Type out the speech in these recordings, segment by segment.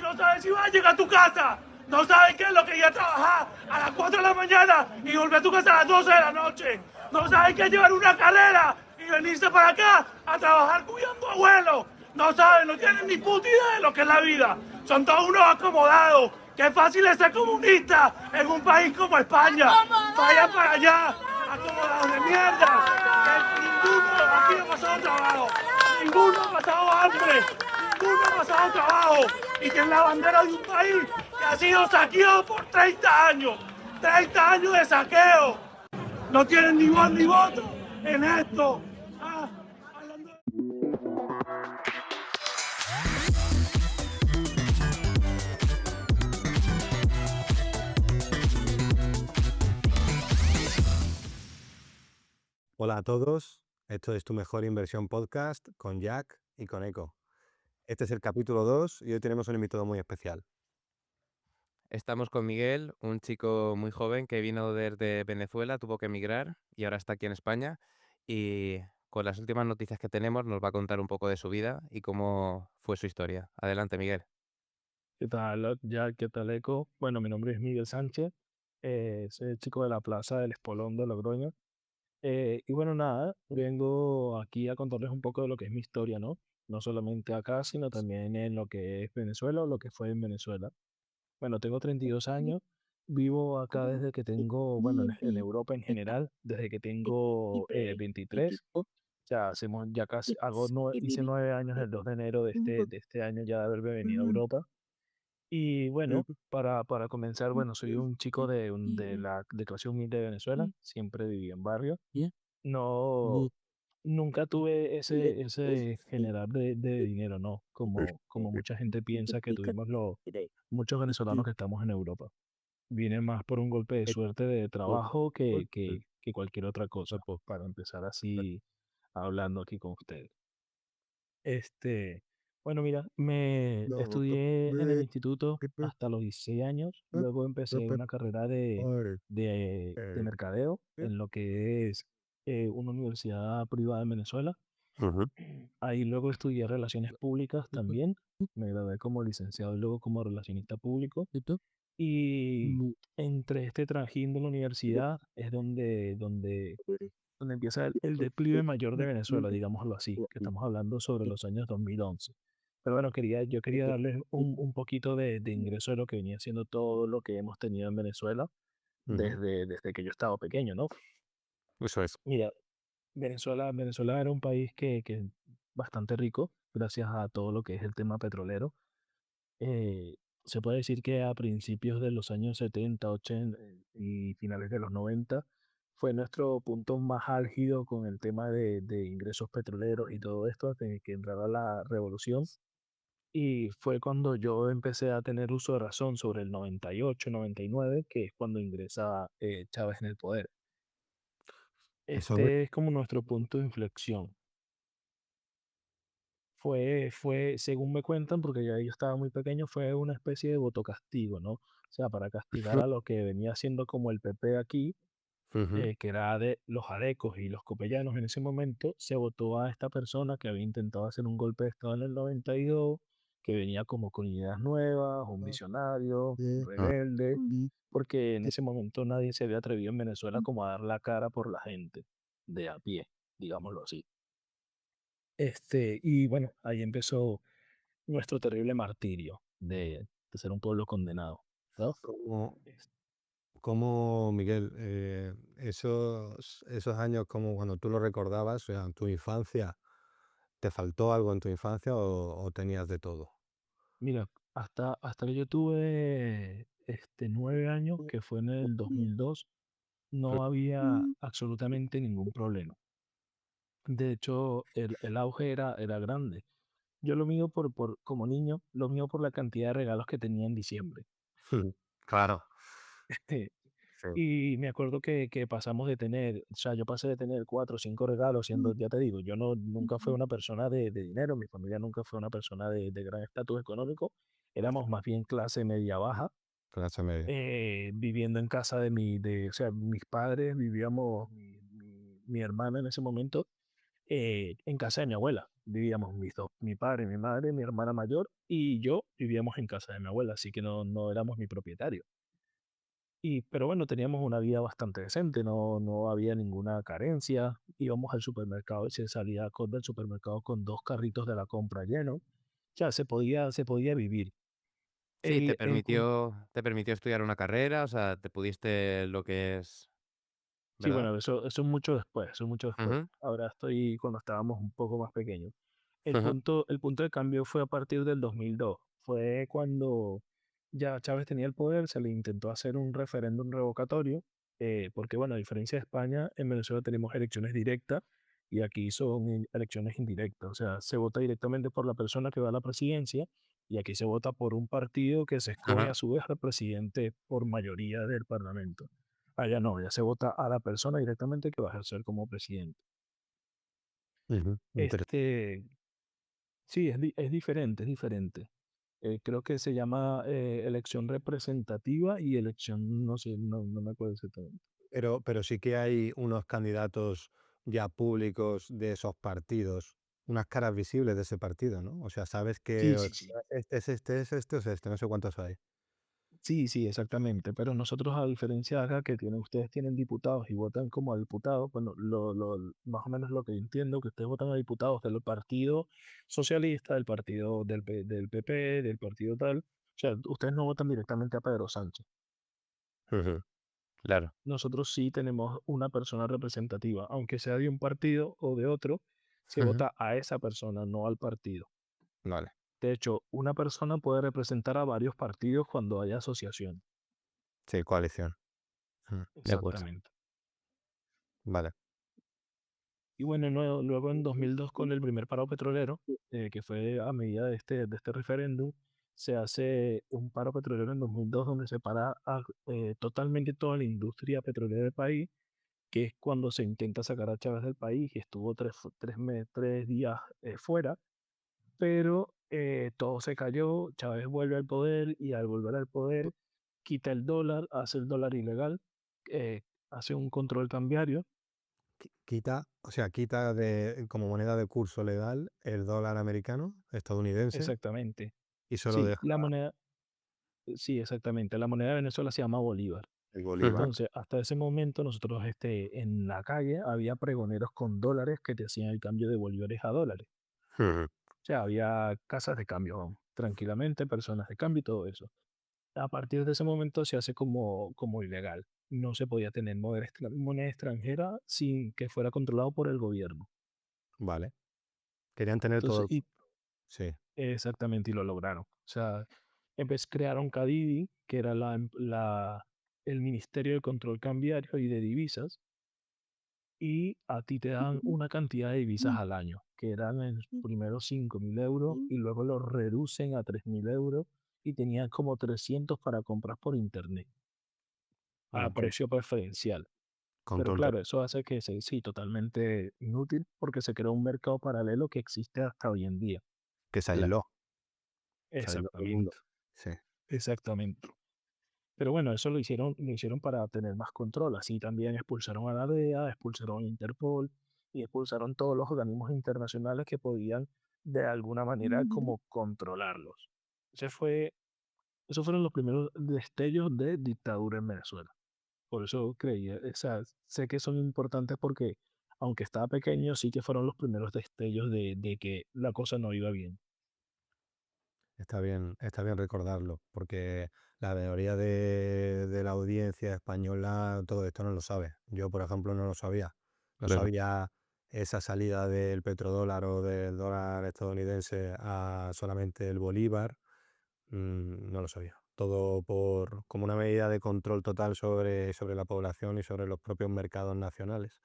no sabes si vas a llegar a tu casa, no sabes qué es lo que ir a trabajar a las 4 de la mañana y volver a tu casa a las 12 de la noche, no sabes qué es llevar una carrera y venirse para acá a trabajar cuidando abuelos, no saben, no tienen ni puta idea de lo que es la vida, son todos unos acomodados, qué fácil es ser comunista en un país como España, vayan para allá, acomodados de mierda, que ninguno aquí ha pasado trabajo, ninguno ha pasado hambre, ninguno ha pasado trabajo y tiene la bandera de un país que ha sido saqueado por 30 años, 30 años de saqueo, no tienen ni voz ni voto en esto. Hablando de... Hola a todos, esto es Tu Mejor Inversión Podcast con Jack y con Eco. Este es el capítulo 2 y hoy tenemos un invitado muy especial. Estamos con Miguel, un chico muy joven que vino desde Venezuela, tuvo que emigrar y ahora está aquí en España. Y con las últimas noticias que tenemos nos va a contar un poco de su vida y cómo fue su historia. Adelante, Miguel. ¿Qué tal, Jack? ¿Qué tal, Eco? Bueno, mi nombre es Miguel Sánchez, soy el chico de la Plaza del Espolón de Logroño. Y bueno, nada, vengo aquí a contarles un poco de lo que es mi historia, ¿no? No solamente acá, sino también en lo que es Venezuela o lo que fue en Venezuela. Bueno, tengo 32 años, vivo acá desde que tengo, bueno, en Europa en general, desde que tengo 23. O sea, hacemos ya casi, hice 9 años el 2 de enero de este año ya de haberme venido a Europa. Y bueno, para comenzar, bueno, soy un chico de clase humilde de Venezuela, siempre viví en barrio. No, nunca tuve ese generar de dinero, ¿no? Como mucha gente piensa que tuvimos muchos venezolanos que estamos en Europa. Viene más por un golpe de suerte de trabajo que cualquier otra cosa, pues, para empezar así hablando aquí con ustedes. Este, bueno, mira, me estudié en el instituto hasta los 16 años, luego empecé una carrera de mercadeo en lo que es una universidad privada en Venezuela. Ujú. Ahí luego estudié relaciones públicas también, me gradué como licenciado y luego como relacionista público. Y entre este trajín de la universidad es donde empieza el declive mayor de Venezuela, digámoslo así, que estamos hablando sobre los años 2011. Pero bueno, yo quería darles un poquito de ingreso de lo que venía siendo todo lo que hemos tenido en Venezuela Ujú. desde que yo estaba pequeño, ¿no? Eso es. Mira, Venezuela era un país que bastante rico, gracias a todo lo que es el tema petrolero. Eh, Se puede decir que a principios de los años 70, 80 y finales de los 90 fue nuestro punto más álgido con el tema de ingresos petroleros y todo esto, hasta que entrara la revolución. Y fue cuando yo empecé a tener uso de razón sobre el 98, 99, que es cuando ingresa Chávez en el poder. Eso es. Este es como nuestro punto de inflexión. Según me cuentan, porque ya yo estaba muy pequeño, fue una especie de voto castigo, ¿no? O sea, para castigar a lo que venía siendo como el PP aquí, Ujú. que era de los adecos y los copellanos en ese momento, se votó a esta persona que había intentado hacer un golpe de Estado en el 92, que venía como con ideas nuevas, un visionario, un Ah, rebelde, porque en ese momento nadie se había atrevido en Venezuela como a dar la cara por la gente de a pie, digámoslo así. Y bueno, ahí empezó nuestro terrible martirio de ser un pueblo condenado, ¿no? ¿Cómo, Es- cómo, Miguel, esos años, como cuando tú lo recordabas, o sea, en tu infancia, ¿te faltó algo en tu infancia o tenías de todo? Mira, hasta que yo tuve 9 años, que fue en el 2002, no había absolutamente ningún problema. De hecho, el auge era grande. Yo lo mío como niño, lo mío por la cantidad de regalos que tenía en diciembre. Claro. Sí. Y me acuerdo que pasamos de tener, o sea, yo pasé de tener 4 o 5 regalos, siendo, ya te digo, yo nunca fui una persona de dinero, mi familia nunca fue una persona de gran estatus económico, éramos más bien clase media baja, Clase media. viviendo en casa o sea, mis padres vivíamos, mi hermana en ese momento en casa de mi abuela. Vivíamos mis dos, mi padre, mi madre, mi hermana mayor y yo vivíamos en casa de mi abuela, así que no éramos mi propietario. Pero bueno, teníamos una vida bastante decente, no había ninguna carencia. Íbamos al supermercado y se salía del supermercado con dos carritos de la compra llenos. Ya se podía vivir. Sí, El punto, te permitió estudiar una carrera, o sea, te pudiste lo que es, sí, ¿verdad? bueno, eso es mucho después, eso es mucho después. Ujú, Ahora estoy cuando estábamos un poco más pequeños. El ujú, punto, el punto de cambio fue a partir del 2002. Fue cuando ya Chávez tenía el poder, se le intentó hacer un referéndum revocatorio, porque bueno, a diferencia de España, en Venezuela tenemos elecciones directas y aquí son elecciones indirectas. O sea, se vota directamente por la persona que va a la presidencia y aquí se vota por un partido que se escoge ujú, a su vez al presidente por mayoría del Parlamento. Allá no, ya se vota a la persona directamente que va a ejercer como presidente. Ujú, Este, sí, es diferente, es diferente. Creo que se llama elección representativa y elección, no sé, no me acuerdo exactamente. pero sí que hay unos candidatos ya públicos de esos partidos, unas caras visibles de ese partido, ¿no? O sea, sabes que Sí, sí, sí. o es este, no sé cuántos hay. Sí, sí, exactamente. Pero nosotros, a diferencia de acá, que ustedes tienen diputados y votan como a diputados, bueno, más o menos lo que entiendo, que ustedes votan a diputados del Partido Socialista, del partido del PP, del partido tal. O sea, ustedes no votan directamente a Pedro Sánchez. ujú, claro, Nosotros sí tenemos una persona representativa, aunque sea de un partido o de otro, se Ujú, vota a esa persona, no al partido. vale, De hecho, una persona puede representar a varios partidos cuando haya asociación. sí, coalición. Mm, de acuerdo. Exactamente. vale. Y bueno, luego en 2002 con el primer paro petrolero, que fue a medida de este referéndum, se hace un paro petrolero en 2002 donde se para totalmente toda la industria petrolera del país, que es cuando se intenta sacar a Chávez del país y estuvo 3 días fuera, pero todo se cayó, Chávez vuelve al poder y al volver al poder quita el dólar, hace el dólar ilegal, eh, hace un control cambiario. Quita, o sea, quita como moneda de curso legal el dólar americano, estadounidense, Exactamente. y solo Sí, deja la moneda, sí, exactamente. La moneda de Venezuela se llama bolívar. el bolívar. Ujú, Entonces, hasta ese momento nosotros en la calle había pregoneros con dólares que te hacían el cambio de bolívares a dólares. Ujú, O sea, había casas de cambio tranquilamente, personas de cambio y todo eso. A partir de ese momento se hace como ilegal. No se podía tener moneda extranjera sin que fuera controlado por el gobierno. vale. Querían tener todo Entonces, el... Sí. exactamente, y lo lograron. O sea, crearon Cadivi, que era el Ministerio de Control Cambiario y de Divisas, y a ti te dan una cantidad de divisas al año, que eran primero 5.000 euros y luego lo reducen a 3.000 euros y tenían como 300 para compras por internet a Con precio preferencial. Pero control claro, eso hace que sí, totalmente inútil porque se creó un mercado paralelo que existe hasta hoy en día. que se aisló todo el mundo. Exactamente, Sí. exactamente. Pero bueno, eso lo hicieron para tener más control. Así también expulsaron a la DEA, expulsaron a Interpol y expulsaron todos los organismos internacionales que podían de alguna manera como controlarlos. Ese fue, Esos fueron los primeros destellos de dictadura en Venezuela. Por eso creía, o sea, sé que son importantes porque aunque estaba pequeño, sí que fueron los primeros destellos de que la cosa no iba bien. Está bien recordarlo, porque la mayoría de la audiencia española todo esto no lo sabe. Yo, por ejemplo, no lo sabía. No claro. sabía esa salida del petrodólar o del dólar estadounidense a solamente el bolívar. No lo sabía. Todo como una medida de control total sobre la población y sobre los propios mercados nacionales.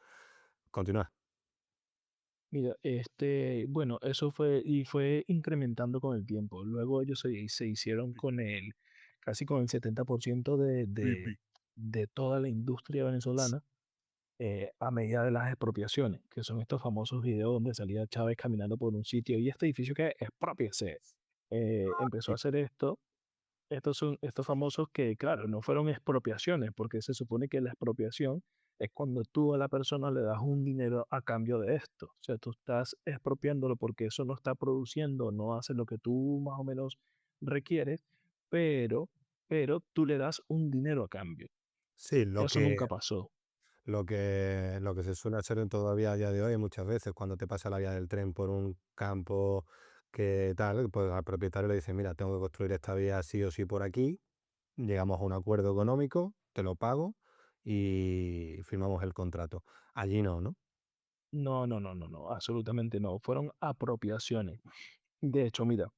Continúa. Mira, bueno, eso fue incrementando con el tiempo. Luego ellos se hicieron casi con el 70% de toda la industria venezolana a medida de las expropiaciones, que son estos famosos videos donde salía Chávez caminando por un sitio y este edificio que expropiese. Empezó a Y hacer esto. Estos son estos famosos que, claro, no fueron expropiaciones, porque se supone que la expropiación es cuando tú a la persona le das un dinero a cambio de esto. O sea, tú estás expropiándolo porque eso no está produciendo, no hace lo que tú más o menos requieres, pero, pero tú le das un dinero a cambio. Sí, Eso nunca pasó. lo que se suele hacer todavía a día de hoy muchas veces cuando te pasa la vía del tren por un campo que tal, pues al propietario le dice, mira, tengo que construir esta vía sí o sí por aquí, llegamos a un acuerdo económico, te lo pago y firmamos el contrato. Allí no, ¿no? No, no, no, no, no, absolutamente no. Fueron apropiaciones. De hecho, mira,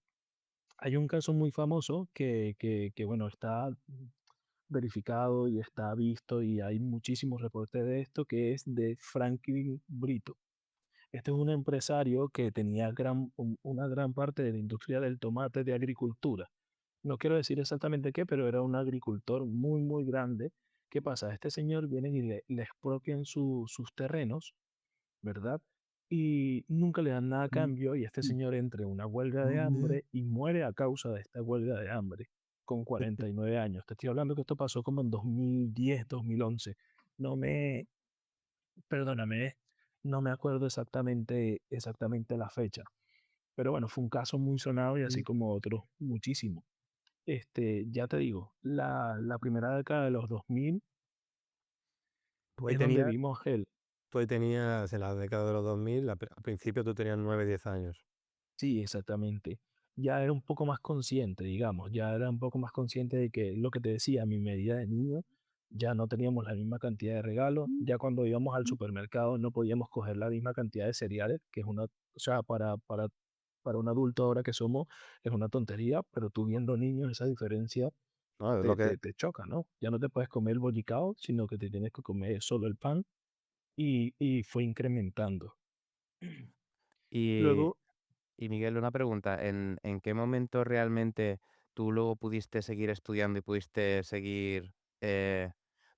hay un caso muy famoso que bueno, está verificado y está visto y hay muchísimos reportes de esto, que es de Franklin Brito. Este es un empresario que tenía una gran parte de la industria del tomate de agricultura. No quiero decir exactamente qué, pero era un agricultor muy, muy grande. ¿Qué pasa? Este señor viene y le expropian sus terrenos, ¿verdad? Y nunca le dan nada a cambio y este señor entra en una huelga de hambre y muere a causa de esta huelga de hambre con 49 años. Te estoy hablando que esto pasó como en 2010, 2011. No me, perdóname, no me acuerdo exactamente la fecha. Pero bueno, fue un caso muy sonado y así como otros muchísimos. Ya te digo, la primera década de los 2000 Tú ahí es donde tenías, vimos el. tú ahí tenías en la década de los 2000, al principio tú tenías 9 10 años. Sí, exactamente. Ya era un poco más consciente, digamos, ya era un poco más consciente de que lo que te decía, a mi medida de niño, ya no teníamos la misma cantidad de regalos, ya cuando íbamos al supermercado no podíamos coger la misma cantidad de cereales, que es una, o sea, para un adulto ahora que somos, es una tontería, pero tú viendo niños esa diferencia No, es lo te, que, te, te choca, ¿no? Ya no te puedes comer el bollicao, sino que te tienes que comer solo el pan y fue incrementando. Y, Luego, y Miguel, una pregunta, ¿en qué momento realmente tú luego pudiste seguir estudiando y pudiste seguir, eh,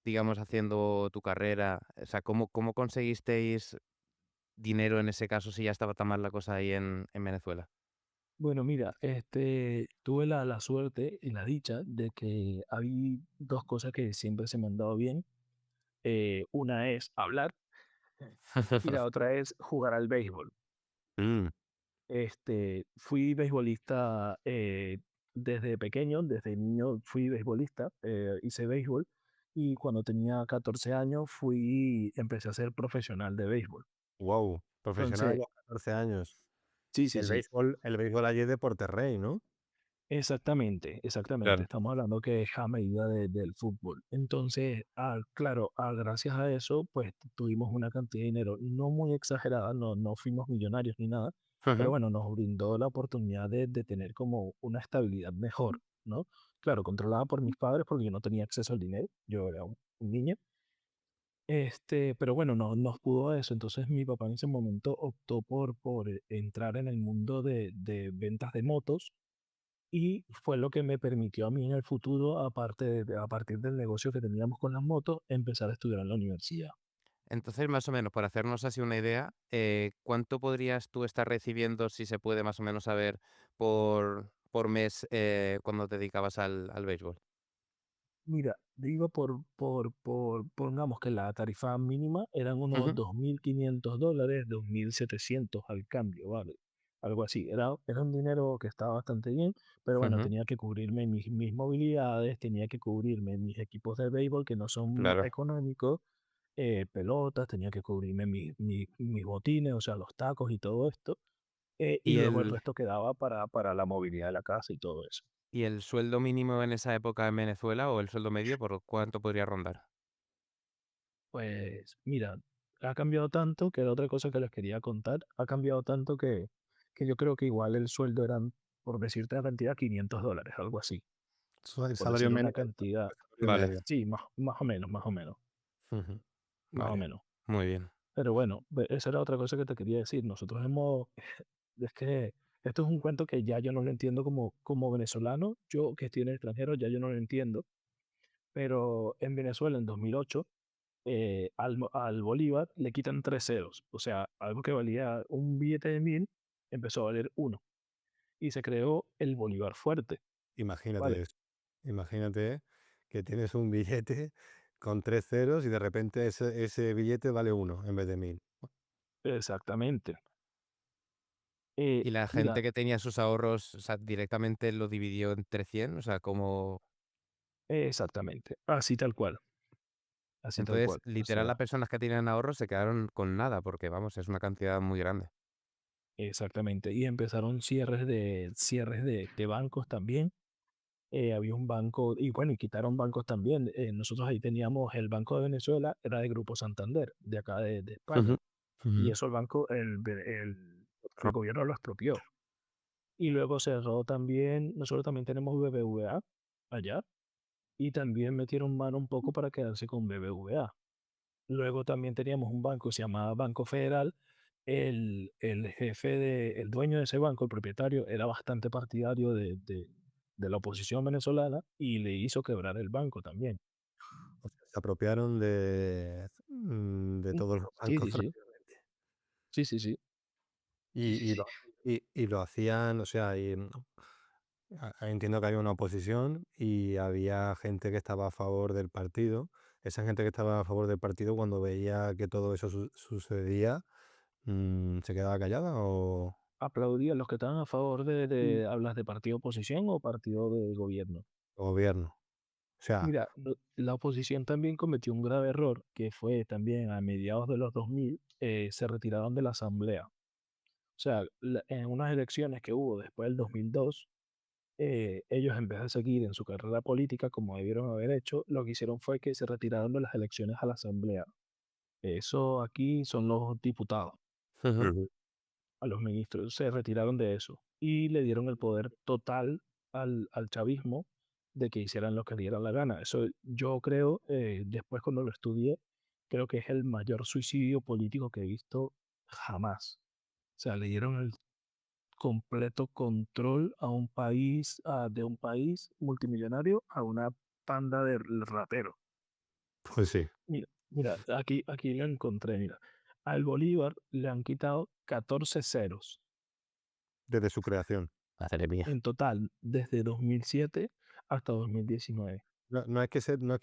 digamos, haciendo tu carrera? O sea, ¿cómo conseguisteis dinero en ese caso si ya estaba tan mal la cosa ahí en Venezuela? bueno, mira, tuve la suerte y la dicha de que hay dos cosas que siempre se me han dado bien. Una es hablar y la otra es jugar al béisbol. Mm, Fui beisbolista desde pequeño, desde niño fui beisbolista, hice béisbol y cuando tenía 14 años empecé a ser profesional de béisbol. wow, profesional a Entonces, los 14 años. sí, sí, sí. El béisbol allí es deporte rey, ¿no? Exactamente, exactamente. Claro. Estamos hablando que es a medida del fútbol. Entonces, claro, gracias a eso, pues tuvimos una cantidad de dinero no muy exagerada, no fuimos millonarios ni nada, pero Ujú. bueno, nos brindó la oportunidad de tener como una estabilidad mejor, ¿no? Claro, controlada por mis padres porque yo no tenía acceso al dinero, yo era un niño. Pero bueno, no nos pudo eso. Entonces mi papá en ese momento optó por entrar en el mundo de ventas de motos y fue lo que me permitió a mí en el futuro, a partir del negocio que teníamos con las motos, empezar a estudiar en la universidad. Entonces, más o menos, para hacernos así una idea, ¿cuánto podrías tú estar recibiendo, si se puede más o menos saber, por mes cuando te dedicabas al béisbol? Mira, digo pongamos que la tarifa mínima eran unos Ujú, $2.500, 2.700 al cambio, ¿vale? Algo así. Era un dinero que estaba bastante bien, pero bueno, ujú, tenía que cubrirme mis movilidades, tenía que cubrirme mis equipos de béisbol que no son claro. económicos, pelotas, tenía que cubrirme mis botines, o sea, los tacos y todo esto. Y ¿Y luego el el, resto quedaba para la movilidad de la casa y todo eso. y el sueldo mínimo en esa época en Venezuela o el sueldo medio, por cuánto podría rondar? Pues mira, ha cambiado tanto que era otra cosa que les quería contar. Ha cambiado tanto que yo creo que igual el sueldo eran, por decirte la cantidad, $500, algo así. El Por salario decir una mínimo, cantidad. salario Vale. medio. Sí, más o menos, más o menos, Ujú, más o vale. menos. Muy bien. Pero bueno, esa era otra cosa que te quería decir. Nosotros es que esto es un cuento que ya yo no lo entiendo como venezolano. Yo que estoy en el extranjero, ya yo no lo entiendo. Pero en Venezuela, en 2008, al bolívar le quitan 3 ceros. O sea, algo que valía un billete de 1.000 empezó a valer uno. Y se creó el bolívar fuerte, Imagínate ¿vale? eso. Imagínate que tienes un billete con 3 ceros y de repente ese billete vale 1 en vez de 1000. Exactamente. Y la Mira, gente que tenía sus ahorros, o sea, directamente lo dividió entre 100, o sea, como... exactamente, así tal Entonces, cual. O literal, sea, las personas que tenían ahorros se quedaron con nada, porque vamos, es una cantidad muy grande. exactamente. Y empezaron cierres de bancos también. Había un banco, y bueno, y quitaron bancos también. Nosotros ahí teníamos el Banco de Venezuela, era de Grupo Santander, de acá de España. Ujú, Y ujú. eso el banco, el gobierno lo expropió. Y luego cerró también, nosotros también tenemos BBVA allá, y también metieron mano un poco para quedarse con BBVA. Luego también teníamos un banco que se llamaba Banco Federal. El dueño de ese banco, el propietario, era bastante partidario de la oposición venezolana y le hizo quebrar el banco también. O sea, se apropiaron de Mm, todos los Sí, bancos sí, sí. prácticamente. Sí, sí, sí. Y lo y lo hacían, o sea, entiendo que había una oposición y había gente que estaba a favor del partido. Esa gente que estaba a favor del partido, cuando veía que todo eso sucedía, ¿se quedaba callada o Aplaudían los que estaban a favor ¿hablas de partido oposición o partido de gobierno? gobierno? O sea, Mira, la oposición también cometió un grave error, que fue también a mediados de los 2000, se retiraron de la asamblea. O sea, en unas elecciones que hubo después del 2002, ellos en vez de seguir en su carrera política como debieron haber hecho, lo que hicieron fue que se retiraron de las elecciones a la asamblea. Eso aquí son los diputados, Ujú. ujú, a los ministros, se retiraron de eso y le dieron el poder total al chavismo de que hicieran lo que le dieran la gana. Eso yo creo, después cuando lo estudié, creo que es el mayor suicidio político que he visto jamás. O sea, le dieron el completo control a un país, de un país multimillonario a una panda de rateros. pues sí, Mira, aquí lo encontré, mira. Al Bolívar le han quitado 14 ceros desde su creación. Madre mía. en total desde 2007 hasta 2019. No es que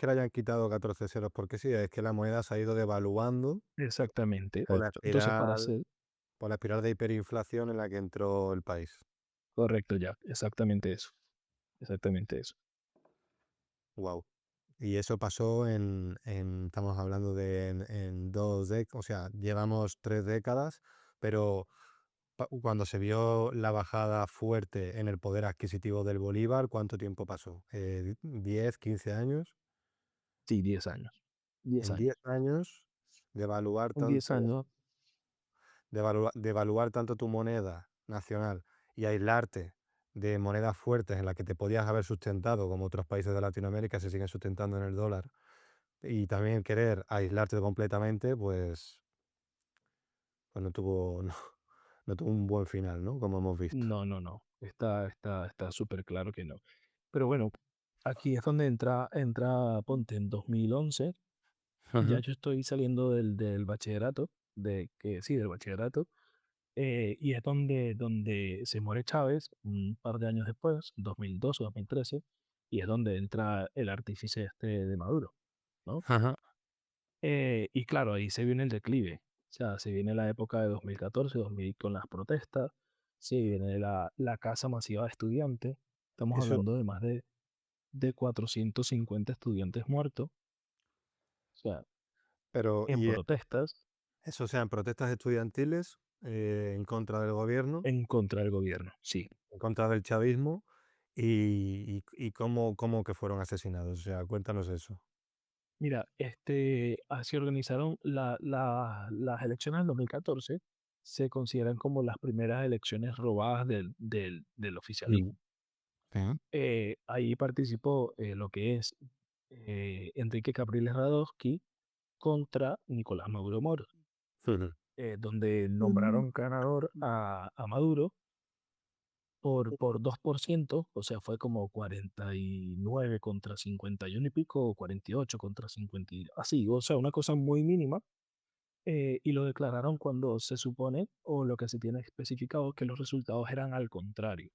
le hayan quitado 14 ceros porque sí, es que la moneda se ha ido devaluando Exactamente. por la Entonces, espiral por la espiral de hiperinflación en la que entró el país. correcto, ya, exactamente eso, exactamente eso. Wow. Y eso pasó estamos hablando de en 2 décadas, o sea, llevamos 3 décadas, pero cuando se vio la bajada fuerte en el poder adquisitivo del bolívar, ¿cuánto tiempo pasó? ¿10, 15 años? Sí, 10 años. 10 En años. 10 años, devaluar En 10 tanto, años, devaluar tanto tu moneda nacional y aislarte de monedas fuertes en las que te podías haber sustentado, como otros países de Latinoamérica se siguen sustentando en el dólar, y también querer aislarte completamente, pues no tuvo un buen final, ¿no? Como hemos visto. no, no, no. Está súper claro que no. Pero bueno, aquí es donde entra Ponte en 2011. Ya Ujú. yo estoy saliendo del bachillerato, del bachillerato, y es donde se muere Chávez un par de años después, 2012 o 2013, y es donde entra el artífice este de Maduro, ¿no? Ajá. Y claro, ahí se viene el declive. O sea, se viene la época de 2014, 2000 con las protestas, se viene la casa masiva de estudiantes. Estamos Eso, hablando de más de 450 estudiantes muertos, o sea, pero, en protestas eso sean protestas estudiantiles en contra del gobierno, en contra del gobierno. Sí. en contra del chavismo, y cómo que fueron asesinados. O sea, cuéntanos eso. Mira, así organizaron las elecciones del 2014, se consideran como las primeras elecciones robadas del Mm. oficialismo. Sí. Ahí participó lo que es Enrique Capriles Radowski contra Nicolás Maduro Moro, Ujú. donde nombraron ganador a Maduro por 2%, o sea, fue como 49 contra 51 y pico, o 48 contra 50, así, o sea, una cosa muy mínima, y lo declararon cuando se supone, o lo que se tiene especificado, que los resultados eran al contrario.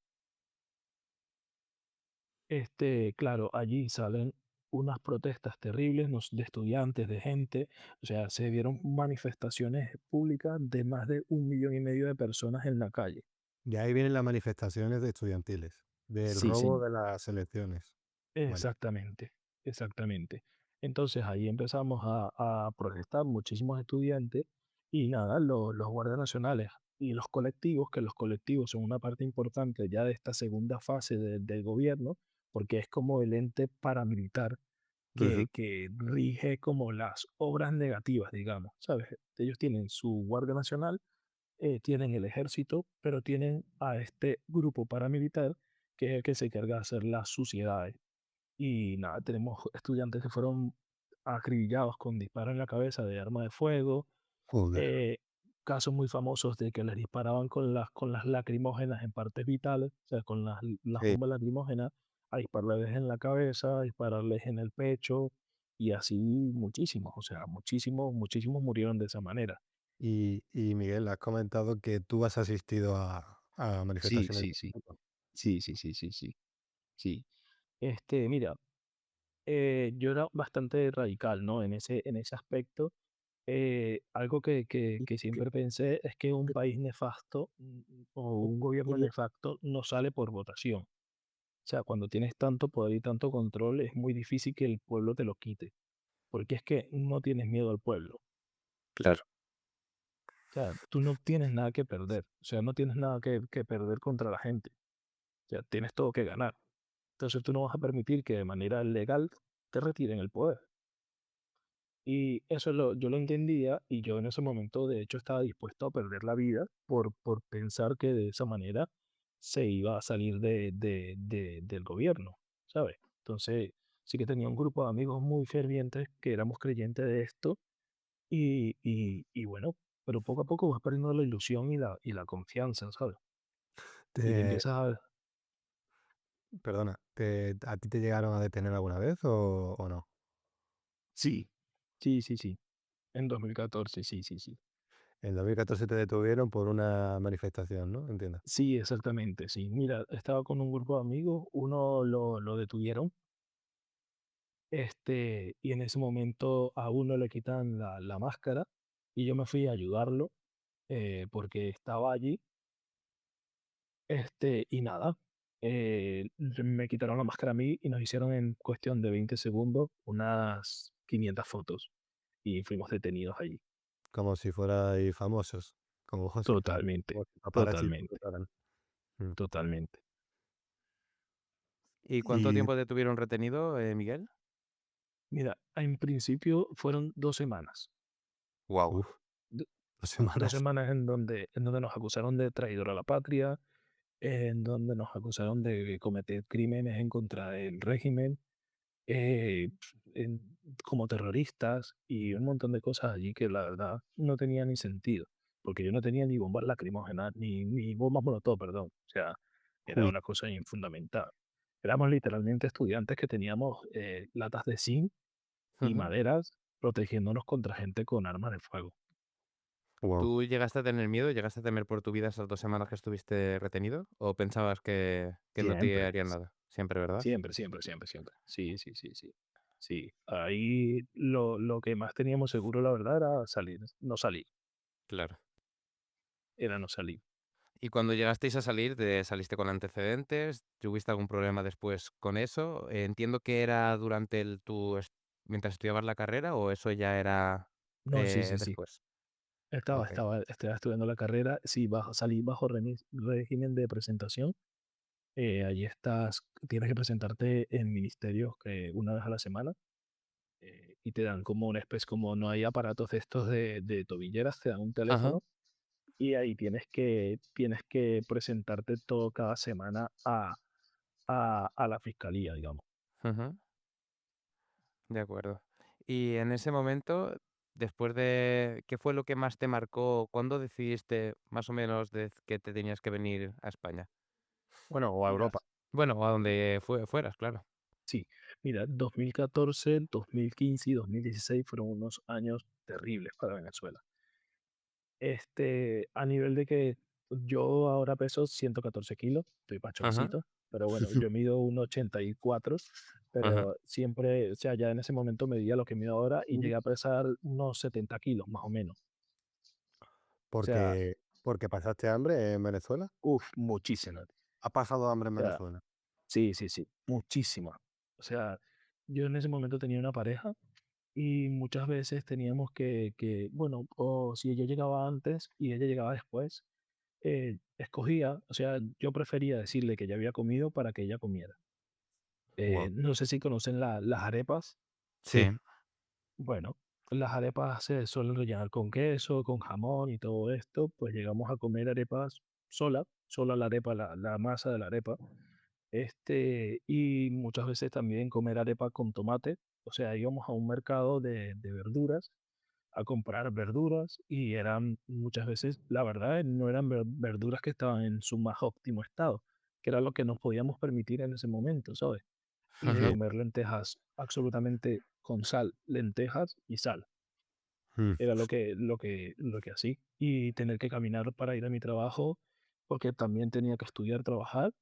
Claro, allí salen unas protestas terribles de estudiantes, de gente. O sea, se vieron manifestaciones públicas de más de 1,5 millones de personas en la calle. Y ahí vienen las manifestaciones de estudiantiles, del Sí, robo señor. de las elecciones. Vale. Exactamente, exactamente. Entonces ahí empezamos a protestar muchísimos estudiantes y nada, los guardias nacionales y los colectivos, que los colectivos son una parte importante ya de esta segunda fase del gobierno, porque es como el ente paramilitar Ujú. que rige como las obras negativas, digamos, ¿sabes? Ellos tienen su Guardia Nacional, tienen el ejército, pero tienen a este grupo paramilitar que es el que se encarga de hacer las suciedades. Y nada, tenemos estudiantes que fueron acribillados con disparos en la cabeza de arma de fuego, Joder. eh, casos muy famosos de que les disparaban con las lacrimógenas en partes vitales, o sea, con las Sí. bombas lacrimógenas, a dispararles en la cabeza, a dispararles en el pecho, y así muchísimos, o sea, muchísimos, muchísimos murieron de esa manera. Y Miguel, has comentado que tú has asistido a Sí, manifestaciones sí, de este sí, tipo. sí, sí, sí, sí, sí, sí. Mira, yo era bastante radical, ¿no? En ese aspecto. Algo que siempre pensé es que un país nefasto o un gobierno nefasto no sale por votación. O sea, cuando tienes tanto poder y tanto control, es muy difícil que el pueblo te lo quite, porque es que no tienes miedo al pueblo. Claro. O sea, tú no tienes nada que perder. O sea, no tienes nada que perder contra la gente. O sea, tienes todo que ganar. Entonces tú no vas a permitir que de manera legal te retiren el poder. Y eso yo lo entendía y yo en ese momento, de hecho, estaba dispuesto a perder la vida por pensar que de esa manera se iba a salir del gobierno, ¿sabes? Entonces, sí que tenía un grupo de amigos muy fervientes que éramos creyentes de esto y bueno, pero poco a poco vas perdiendo la ilusión y la confianza, ¿sabes? Y Te, empiezas a... perdona, ¿a ti te llegaron a detener alguna vez o no? Sí, sí, sí, sí. En 2014, sí, sí, sí. En 2014 te detuvieron por una manifestación, ¿no? Entiendo. Sí, exactamente, sí. Mira, estaba con un grupo de amigos, uno lo detuvieron, y en ese momento a uno le quitan la máscara y yo me fui a ayudarlo porque estaba allí, y nada, me quitaron la máscara a mí y nos hicieron en cuestión de 20 segundos unas 500 fotos y fuimos detenidos allí. Como si fuerais famosos, Totalmente, como si paparazzi te totalmente, encontraran. Mm. totalmente. ¿Y cuánto Y, tiempo te tuvieron retenido, Miguel? Mira, en principio fueron 2 semanas. Wow. uf, do- 2 2 semanas. semanas en donde nos acusaron de traidor a la patria, en donde nos acusaron de cometer crímenes en contra del régimen, eh, como terroristas y un montón de cosas allí que la verdad no tenía ni sentido, porque yo no tenía ni bombas lacrimógenas, ni bombas molotov, perdón. O sea, era Uy, una cosa infundamental. Éramos literalmente estudiantes que teníamos latas de zinc y Ujú. maderas protegiéndonos contra gente con armas de fuego. wow. ¿Tú llegaste a tener miedo? ¿Llegaste a temer por tu vida esas 2 semanas que estuviste retenido? ¿O pensabas que no te Siempre, harían nada? Siempre, ¿verdad? siempre, siempre, siempre, siempre. Sí, sí, sí, sí. Sí, ahí lo que más teníamos seguro, la verdad, era salir, no salir, Claro. era no salir. Y cuando llegasteis a salir, ¿saliste con antecedentes? ¿Tuviste algún problema después con eso? Entiendo que era durante mientras estudiabas la carrera o eso ya era No, sí, sí, sí. después. Estaba, Ok. estaba, estaba estudiando la carrera, sí, salí bajo régimen de presentación. Allí tienes que presentarte en ministerios que una vez a la semana y te dan como una especie, como no hay aparatos de estos de tobilleras, te dan un Ajá. teléfono y ahí tienes que presentarte todo cada semana a la fiscalía, digamos. Ujú. De acuerdo. Y en ese momento, después de, ¿qué fue lo que más te marcó? ¿Cuándo decidiste más o menos que te tenías que venir a España? Bueno, o a Mira, Europa. Bueno, o a donde fueras, claro. sí, mira, 2014, 2015 y 2016 fueron unos años terribles para Venezuela. A nivel de que yo ahora peso 114 kilos, estoy Ajá. pachoncito, pero bueno, yo mido 1,84, Ujú. pero siempre, o sea, ya en ese momento medía lo que mido ahora y llegué a pesar unos 70 kilos, más o menos. O sea, Porque pasaste hambre en Venezuela. muchísimo. ¿Ha pasado hambre en O sea, Venezuela? sí, sí, sí, muchísima. O sea, yo en ese momento tenía una pareja y muchas veces teníamos bueno, o si yo llegaba antes y ella llegaba después, escogía, o sea, yo prefería decirle que ya había comido para que ella comiera. Wow. No sé si conocen las arepas. Sí. Sí. Bueno, las arepas se suelen rellenar con queso, con jamón y todo esto. Pues llegamos a comer arepas sola la arepa, la masa de la arepa. Y muchas veces también comer arepa con tomate. O sea, íbamos a un mercado de verduras a comprar verduras y eran muchas veces, la verdad, no eran verduras que estaban en su más óptimo estado, que era lo que nos podíamos permitir en ese momento, ¿sabes? Y de Ujú. comer lentejas absolutamente con sal, lentejas y sal. Mm. Era lo que hacía. Y tener que caminar para ir a mi trabajo, porque también tenía que estudiar, trabajar.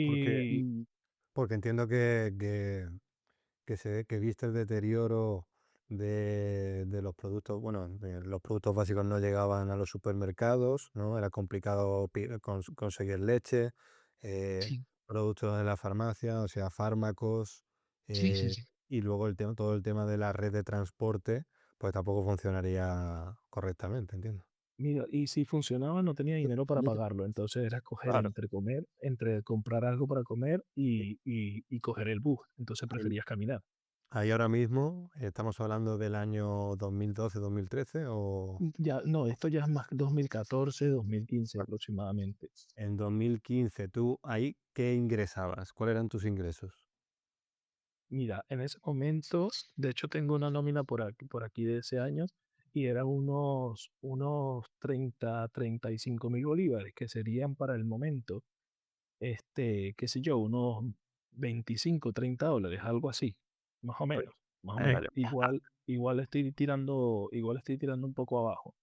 Porque, Y porque entiendo que se ve que viste el deterioro de los productos, bueno, los productos básicos no llegaban a los supermercados, ¿no? Era complicado conseguir leche, eh, sí, productos de la farmacia, o sea, fármacos, sí, sí, eh, sí. y luego todo el tema de la red de transporte, pues tampoco funcionaría correctamente, entiendo. Mira, y si funcionaba, no tenía dinero para pagarlo. Entonces era escoger Claro. entre comer, entre comprar algo para comer y coger el bus. Entonces Ahí preferías caminar. ahí ahora mismo estamos hablando del año 2012, 2013 o... Ya, no, esto ya es más 2014, 2015 aproximadamente. En 2015, ¿tú ahí qué ingresabas? ¿Cuáles eran tus ingresos? Mira, en ese momento, de hecho tengo una nómina por aquí de ese año y eran unos 35.000 bolívares, que serían para el momento, qué sé yo, unos 25, $30, algo así, más o Pues, menos, más o Eh, menos. Igual estoy tirando un poco abajo,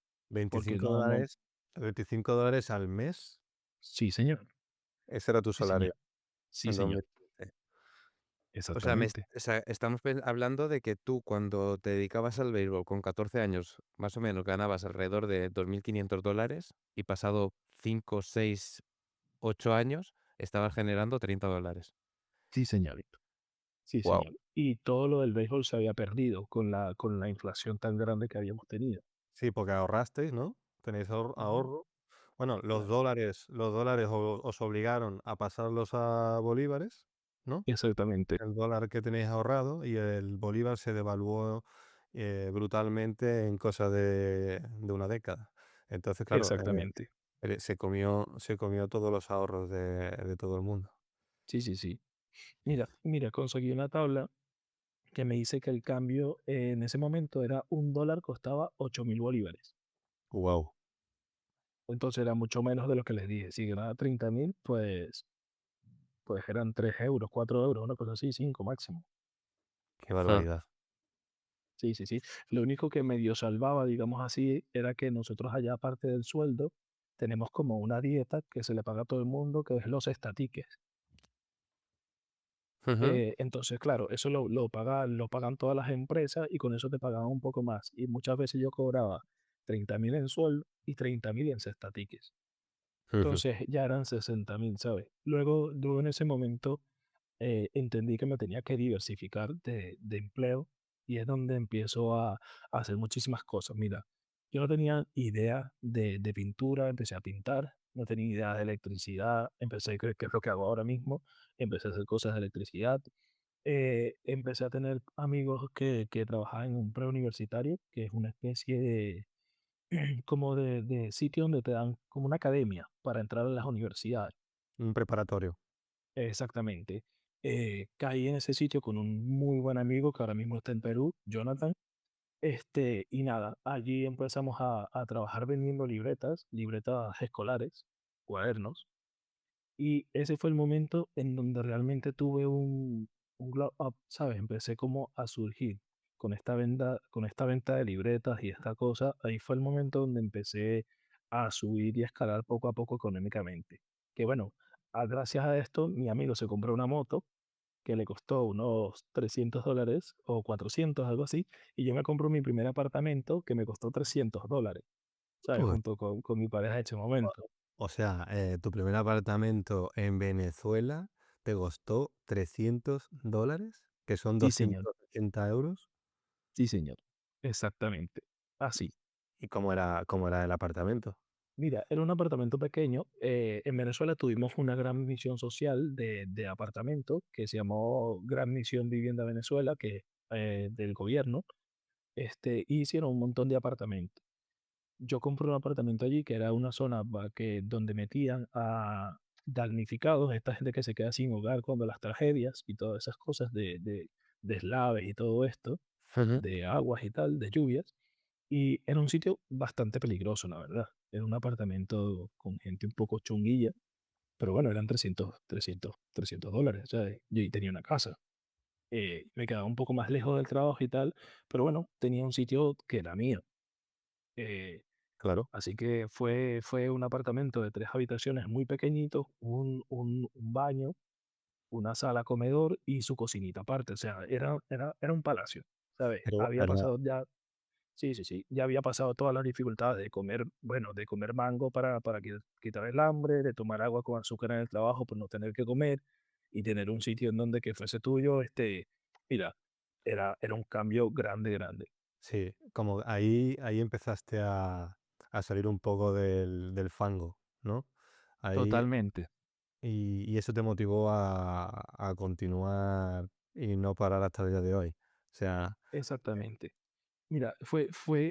porque 25 no, dólares, $25 al mes, sí, señor, ese era tu sí, señor, salario sí, en señor, 2015. O sea, exactamente. estamos hablando de que tú cuando te dedicabas al béisbol con 14 años, más o menos ganabas alrededor de $2.500 y pasado 5, 6, 8 años estabas generando $30. Sí, señor. Sí, Wow. señor. Y todo lo del béisbol se había perdido con la inflación tan grande que habíamos tenido. Sí, porque ahorrasteis, ¿no? Tenéis Ujú. ahorro. Bueno, Claro. los dólares os obligaron a pasarlos a bolívares, ¿no? Exactamente, El dólar que tenéis ahorrado y el bolívar se devaluó brutalmente en cosa de una década. Entonces, claro, exactamente. se comió todos los ahorros de todo el mundo. Sí, sí, sí. Mira, conseguí una tabla que me dice que el cambio en ese momento era $1 costaba 8.000 bolívares. Wow, Entonces era mucho menos de lo que les dije. Si ganaba 30.000, pues eran 3 euros, 4 euros, una cosa así, 5 máximo. qué Ujú. barbaridad. Sí, sí, sí. Lo único que medio salvaba, digamos así, era que nosotros allá, aparte del sueldo, tenemos como una dieta que se le paga a todo el mundo, que es los estatiques. Ujú. Entonces, claro, eso lo pagan todas las empresas y con eso te pagaban un poco más. Y muchas veces yo cobraba 30.000 en sueldo y 30.000 en cestatiques. Ujú. Entonces ya eran 60.000, ¿sabes? Luego en ese momento entendí que me tenía que diversificar de empleo y es donde empiezo a hacer muchísimas cosas. Mira, yo no tenía idea de pintura, empecé a pintar, no tenía idea de electricidad, empecé, que es lo que hago ahora mismo, empecé a hacer cosas de electricidad. Empecé a tener amigos que trabajaban en un preuniversitario, que es una especie como de sitio donde te dan como una academia para entrar a las universidades. Un preparatorio. Exactamente. Caí en ese sitio con un muy buen amigo que ahora mismo está en Perú, Jonathan. Y nada, allí empezamos a trabajar vendiendo libretas escolares, cuadernos. Y ese fue el momento en donde realmente tuve un glow up, ¿sabes? Empecé como a surgir con esta venta de libretas y esta cosa. Ahí fue el momento donde empecé a subir y a escalar poco a poco económicamente. Que bueno, gracias a esto, mi amigo se compró una moto que le costó unos $300 o 400, algo así, y yo me compro mi primer apartamento que me costó $300, ¿sabes? Pues, Junto con mi pareja en ese momento. o sea, tu primer apartamento en Venezuela te costó $300, que son Sí, señor. 280 euros. Sí, señor. Exactamente. Así. ¿Y cómo era el apartamento? Mira, era un apartamento pequeño. En Venezuela tuvimos una gran misión social de apartamento que se llamó Gran Misión Vivienda Venezuela, que del gobierno, y hicieron un montón de apartamentos. Yo compré un apartamento allí que era una zona donde metían a damnificados, esta gente que se queda sin hogar cuando las tragedias y todas esas cosas de deslaves y todo esto, Ujú. de aguas y tal, de lluvias. Y era un sitio bastante peligroso, la verdad. Era un apartamento con gente un poco chunguilla, pero bueno, eran $300. O sea, yo y tenía una casa. Me quedaba un poco más lejos del trabajo y tal, pero bueno, tenía un sitio que era mío. Eh, Claro. Así que fue un apartamento de 3 habitaciones muy pequeñito, un baño, una sala comedor y su cocinita aparte. O sea, era un palacio, ¿sabes? Pero, Había pero, pasado ya. Sí, sí, sí. Ya había pasado todas las dificultades de comer, bueno, de comer mango para quitar el hambre, de tomar agua con azúcar en el trabajo por no tener que comer y tener un sitio en donde que fuese tuyo, mira, era un cambio grande, grande. sí, como ahí empezaste a salir un poco del fango, ¿no? Ahí, Totalmente, y eso te motivó a continuar y no parar hasta el día de hoy. O sea, exactamente. Mira,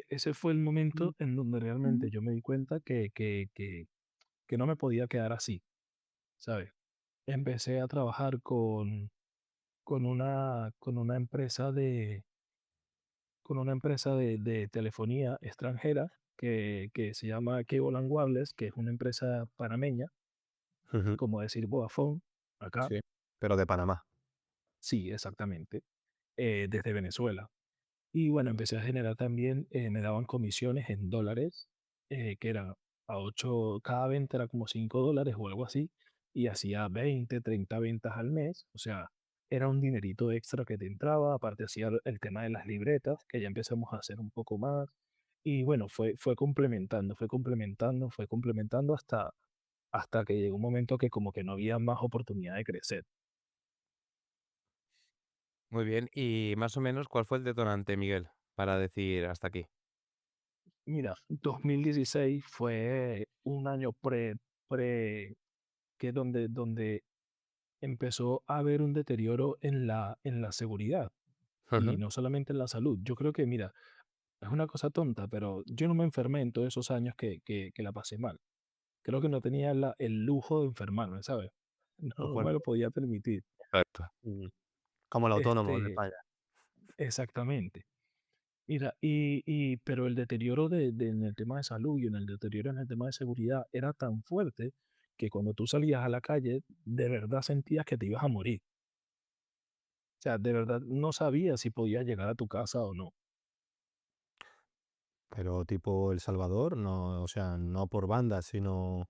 ese fue el momento en donde realmente yo me di cuenta que no me podía quedar así, ¿sabes? Empecé a trabajar con una empresa de telefonía extranjera que se llama Cable and Wireless, que es una empresa panameña, ujú, como decir Vodafone, acá. sí, pero de Panamá. Sí, exactamente, desde Venezuela. Y bueno, empecé a generar también, me daban comisiones en dólares, que era a 8, cada venta era como $5 o algo así, y hacía 20, 30 ventas al mes, o sea, era un dinerito extra que te entraba, aparte hacía el tema de las libretas, que ya empezamos a hacer un poco más, y bueno, fue complementando, fue complementando hasta que llegó un momento que como que no había más oportunidad de crecer. Muy bien. Y más o menos, ¿cuál fue el detonante, Miguel, para decir hasta aquí? Mira, 2016 fue un año que donde empezó a haber un deterioro en la seguridad y Ujú. no solamente en la salud. Yo creo que, mira, es una cosa tonta, pero yo no me enfermé en todos esos años que la pasé mal. Creo que no tenía el lujo de enfermarme, ¿sabes? Pues No bueno, me lo podía permitir. Exacto. mm, como el autónomo de Este, España. exactamente. Mira, pero el deterioro en el tema de salud y en el deterioro en el tema de seguridad era tan fuerte que cuando tú salías a la calle, de verdad sentías que te ibas a morir. O sea, de verdad no sabías si podías llegar a tu casa o no. Pero tipo El Salvador, no, o sea, no por bandas, sino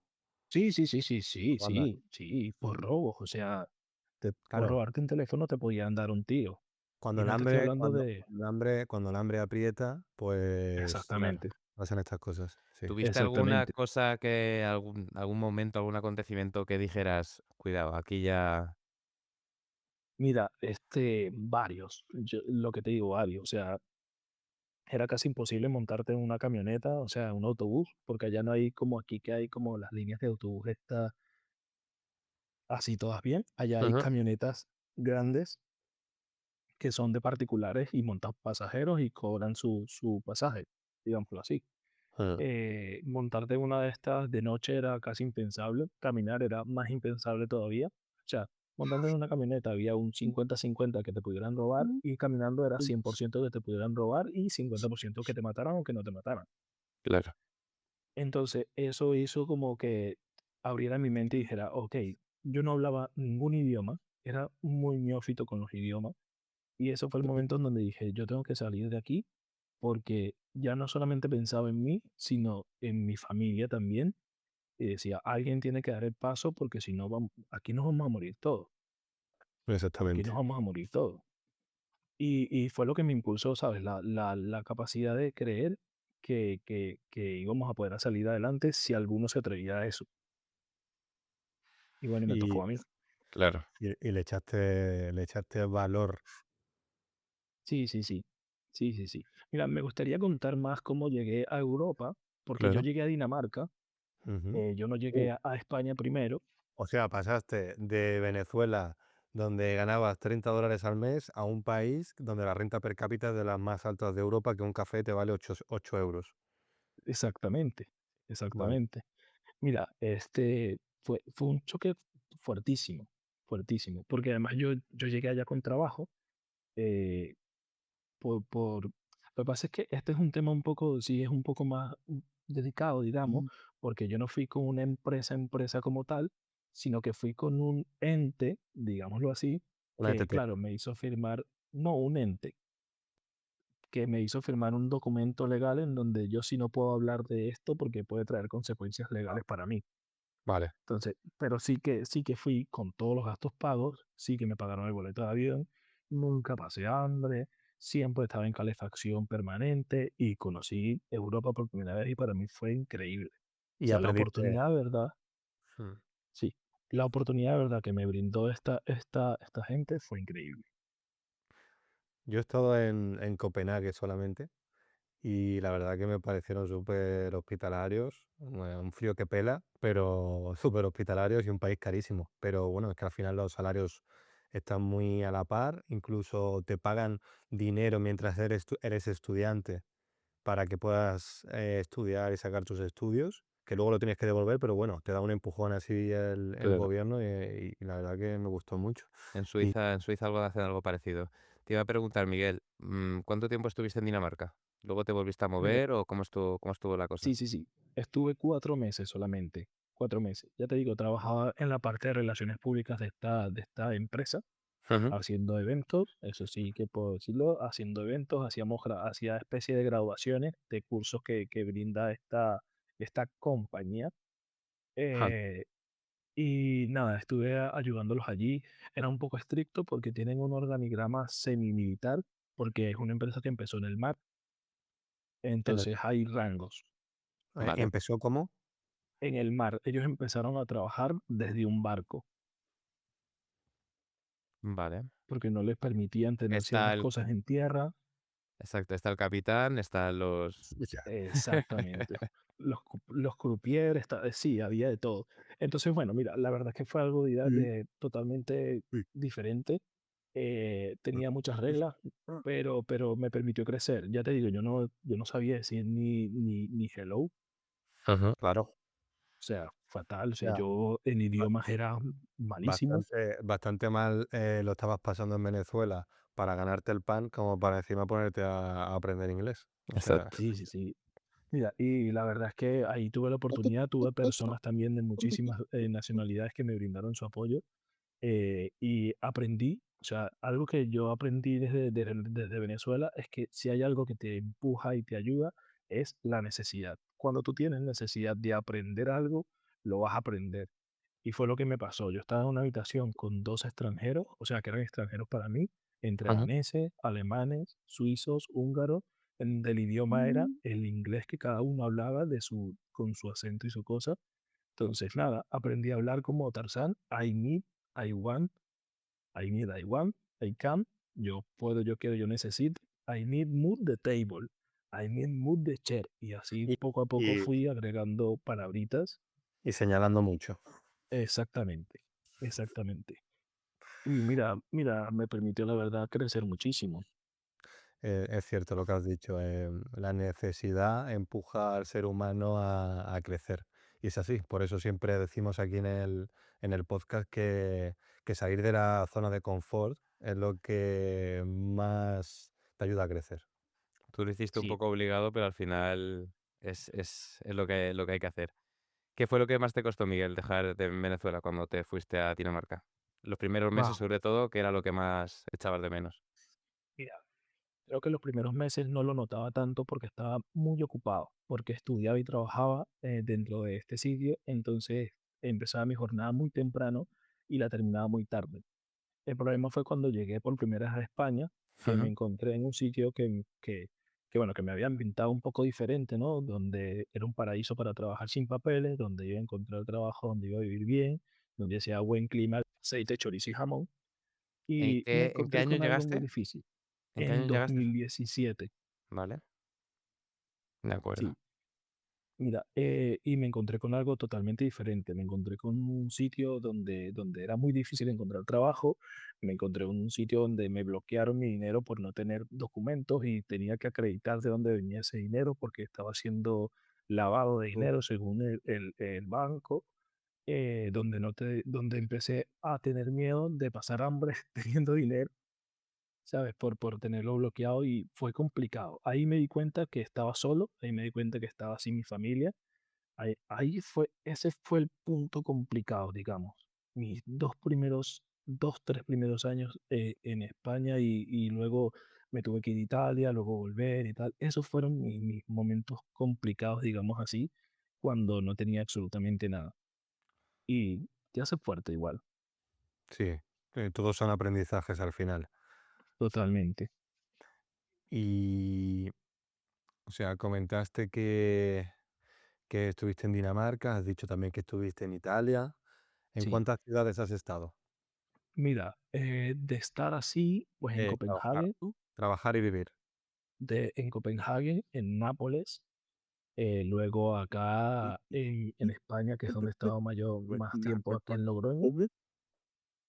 Sí, sí, sí, sí, por sí, bandas. sí, sí, por Mm, robos. O sea, por claro, robarte un teléfono te podían dar un tiro. cuando Y el no te estoy hambre, hablando cuando, de. cuando el hambre aprieta, pues claro, Exactamente, pasan estas cosas, sí. ¿Tuviste alguna exactamente. cosa algún momento, algún acontecimiento que dijeras, cuidado, aquí ya... Mira, varios, lo que te digo, varios. O sea, era casi imposible montarte en una camioneta, o sea, un autobús, porque allá no hay como aquí que hay como las líneas de autobús estas así todas bien. Allá hay Ujú, camionetas grandes que son de particulares y montan pasajeros y cobran su pasaje, digámoslo así. Mm, Montarte en una de estas de noche era casi impensable, caminar era más impensable todavía. O sea, montando en una camioneta había un 50-50 que te pudieran robar y caminando era 100% que te pudieran robar y 50% que te mataran o que no te mataran. claro. Entonces, eso hizo como que abriera mi mente y dijera, ok, yo no hablaba ningún idioma, era muy neófito con los idiomas, y eso fue el momento en donde dije, yo tengo que salir de aquí porque ya no solamente pensaba en mí, sino en mi familia también, y decía, alguien tiene que dar el paso porque si no, aquí nos vamos a morir todos. aquí nos Exactamente. vamos a morir todos. Y fue lo que me impulsó, ¿sabes? La capacidad de creer que íbamos a poder salir adelante si alguno se atrevía a eso. Y bueno, y me Y, tocó a mí. Claro, y le echaste valor. Sí, sí, sí. Sí, sí, sí. Mira, me gustaría contar más cómo llegué a Europa, porque yo Claro. llegué a Dinamarca, Ujú. yo no Uh, llegué a España primero. O sea, pasaste de Venezuela, donde ganabas $30 al mes, a un país donde la renta per cápita es de las más altas de Europa, que un café te vale 8 euros. Exactamente, Vale. exactamente. Mira, fue un choque fuertísimo, fuertísimo, porque además yo llegué allá con trabajo, eh, lo que pasa es que este es un tema un poco, sí, es un poco más delicado, digamos, porque yo no fui con una empresa como tal, sino que fui con un ente, digámoslo así, Una que ETT. claro, me hizo firmar, no un ente, que me hizo firmar un documento legal en donde yo sí no puedo hablar de esto porque puede traer consecuencias legales para mí. Vale. Entonces, pero sí que fui con todos los gastos pagos, sí que me pagaron el boleto de avión, nunca pasé hambre, siempre estaba en calefacción permanente y conocí Europa por primera vez y para mí fue increíble. O Y sea, la aprendiste. oportunidad de verdad, Mm. sí, la oportunidad de verdad que me brindó esta gente fue increíble. Yo he estado en Copenhague solamente y la verdad que me parecieron súper hospitalarios, bueno, un frío que pela, pero súper hospitalarios y un país carísimo. Pero bueno, es que al final los salarios están muy a la par, incluso te pagan dinero mientras eres estudiante para que puedas estudiar y sacar tus estudios, que luego lo tienes que devolver, pero bueno, te da un empujón así el claro. gobierno y la verdad que me gustó mucho. Y En Suiza algo hacen algo parecido. Te iba a preguntar, Miguel, ¿cuánto tiempo estuviste en Dinamarca? ¿Luego te volviste a Mira, mover o cómo estuvo la cosa? sí, sí, sí, estuve 4 meses solamente, 4 meses. Ya te digo, trabajaba en la parte de relaciones públicas de esta empresa Ujú. haciendo eventos, eso sí que puedo decirlo, haciendo eventos, hacía especie de graduaciones de cursos que brinda esta compañía. Ajá. eh, y nada, estuve ayudándolos allí. Era un poco estricto porque tienen un organigrama semimilitar, porque es una empresa que empezó en el mar, En el- entonces hay rangos. Vale, ¿Empezó como? En el mar, ellos empezaron a trabajar desde un barco, vale. porque no les permitían tener Está ciertas el, cosas en tierra. exacto, está el capitán, están los... Ya. Exactamente. Los croupiers, sí, había de todo. Entonces, bueno, mira, la verdad es que fue algo Mm, totalmente mm, diferente. mm. Tenía muchas reglas, pero me permitió crecer. Ya te digo, yo no sabía decir ni hello, o Ajá. Claro. sea, fatal. O sea, Ya, yo en ba- idiomas era malísimo. bastante mal lo estabas pasando en Venezuela para ganarte el pan, como para encima ponerte a aprender inglés. O sea, Exacto. Sí, sí, sí. Mira, y la verdad es que ahí tuve la oportunidad, tuve personas también de muchísimas nacionalidades que me brindaron su apoyo y aprendí, o sea, algo que yo aprendí desde Venezuela es que si hay algo que te empuja y te ayuda, es la necesidad. Cuando tú tienes necesidad de aprender algo, lo vas a aprender. Y fue lo que me pasó. Yo estaba en una habitación con dos extranjeros, o sea, que eran extranjeros para mí, entre ajá. daneses, alemanes, suizos, húngaros. El idioma era el inglés que cada uno hablaba con su acento y su cosa. Entonces, nada, aprendí a hablar como Tarzán. I need, I want, I need, I want, I can. Yo puedo, yo quiero, yo necesito. I need move the table. I need move the chair. Y así Y, poco a poco y- fui agregando palabritas. y señalando mucho. Exactamente, exactamente. Y mira, me permitió la verdad crecer muchísimo. Es cierto lo que has dicho. La necesidad empuja al ser humano a crecer. Y es así. Por eso siempre decimos aquí en el podcast que salir de la zona de confort es lo que más te ayuda a crecer. Tú lo hiciste un Sí, poco obligado, pero al final es lo que hay que hacer. ¿Qué fue lo que más te costó, Miguel, dejar de Venezuela cuando te fuiste a Dinamarca? Los primeros meses, wow. sobre todo, ¿qué era lo que más echabas de menos? Mira, creo que los primeros meses no lo notaba tanto porque estaba muy ocupado, porque estudiaba y trabajaba dentro de este sitio, entonces empezaba mi jornada muy temprano y la terminaba muy tarde. El problema fue cuando llegué por primera vez a España, que me Ujú. encontré en un sitio bueno, que me habían pintado un poco diferente, ¿no? Donde era un paraíso para trabajar sin papeles, donde iba a encontrar trabajo, donde iba a vivir bien, donde hacía buen clima, aceite, chorizo y jamón. Y me En qué encontré año con algo muy llegaste? difícil. ¿En qué En año llegaste? 2017, Vale, de acuerdo. sí. Mira, y me encontré con algo totalmente diferente. Me encontré con un sitio donde era muy difícil encontrar trabajo. Me encontré con un sitio donde me bloquearon mi dinero por no tener documentos y tenía que acreditar de dónde venía ese dinero porque estaba siendo lavado de Uh, dinero según el banco, donde empecé a tener miedo de pasar hambre teniendo dinero, ¿sabes? Por tenerlo bloqueado y fue complicado. Ahí me di cuenta que estaba solo, ahí me di cuenta que estaba sin mi familia. Ese fue el punto complicado, digamos. Mis 3 primeros años en España y luego me tuve que ir a Italia, luego volver y tal. Esos fueron mis momentos complicados, digamos así, cuando no tenía absolutamente nada. Y te hace fuerte igual, sí, todos son aprendizajes al final. totalmente. Y, o sea, comentaste que estuviste en Dinamarca, has dicho también que estuviste en Italia. ¿En Sí. cuántas ciudades has estado? Mira, de estar así, pues Trabajar, ¿no? Trabajar y vivir. En Copenhague, en Nápoles. Luego acá en España, que es donde he estado más tiempo aquí en Logroño,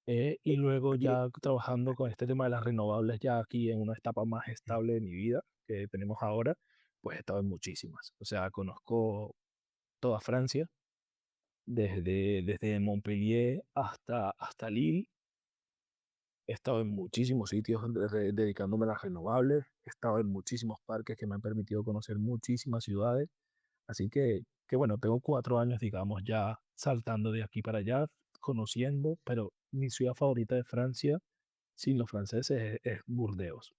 y luego ya trabajando con este tema de las renovables ya aquí en una etapa más estable de mi vida que tenemos ahora, pues he estado en muchísimas. O sea, conozco toda Francia, desde Montpellier hasta Lille. He estado en muchísimos sitios dedicándome a las renovables. He estado en muchísimos parques que me han permitido conocer muchísimas ciudades. Así que bueno, tengo 4 años, digamos, ya saltando de aquí para allá, conociendo, pero mi ciudad favorita de Francia, sin los franceses, es Burdeos.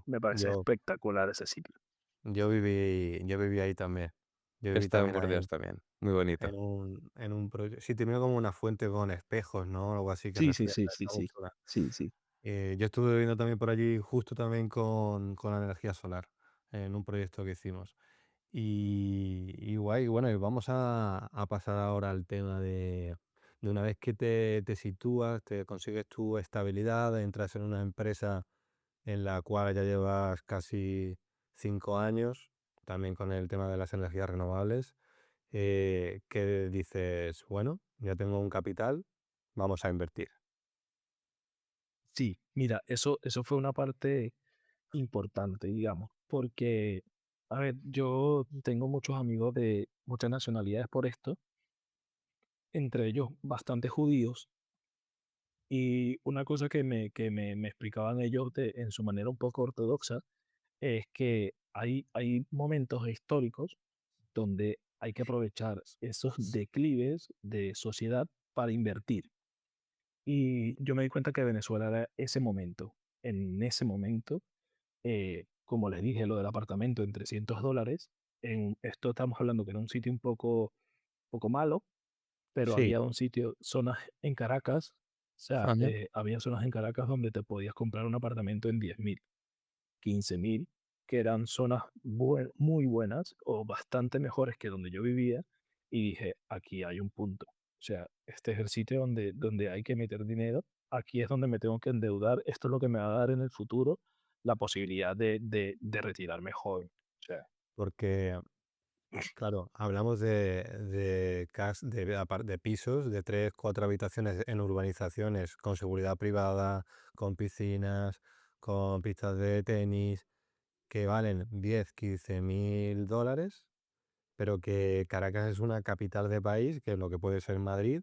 Me parece Yo, espectacular ese sitio. yo viví ahí también. Yo He viví estado en también Burdeos ahí también, muy bonito. en un proyecto. Sí, tenía como una fuente con espejos, ¿no? Algo así que Sí, sí, refleja sí, sí, esa sí. búsqueda. Sí, sí. Yo estuve viviendo también por allí, justo también con la energía solar, en un proyecto que hicimos. Y guay, bueno, y vamos a pasar ahora al tema de una vez que te sitúas, te consigues tu estabilidad, entras en una empresa en la cual ya llevas casi 5 años, también con el tema de las energías renovables, que dices, bueno, ya tengo un capital, vamos a invertir. Sí, mira, eso fue una parte importante, digamos, porque, a ver, yo tengo muchos amigos de muchas nacionalidades por esto, entre ellos bastantes judíos. Y una cosa que me explicaban ellos en su manera un poco ortodoxa es que hay momentos históricos donde hay que aprovechar esos declives de sociedad para invertir. Y yo me di cuenta que Venezuela era ese momento. En ese momento, como les dije, lo del apartamento en $300, en esto estamos hablando que era un sitio un poco malo, pero Sí, había un sitio, zonas en Caracas, o sea, Ajá. había zonas en Caracas donde te podías comprar un apartamento en 10.000, 15.000, que eran zonas muy buenas o bastante mejores que donde yo vivía, y dije, aquí hay un punto. O sea, este es el sitio donde hay que meter dinero, aquí es donde me tengo que endeudar, esto es lo que me va a dar en el futuro la posibilidad de retirarme joven. O sea, porque claro, hablamos de pisos de 3, 4 habitaciones en urbanizaciones con seguridad privada, con piscinas, con pistas de tenis, que valen 10, 15 mil dólares, pero que Caracas es una capital de país, que es lo que puede ser Madrid,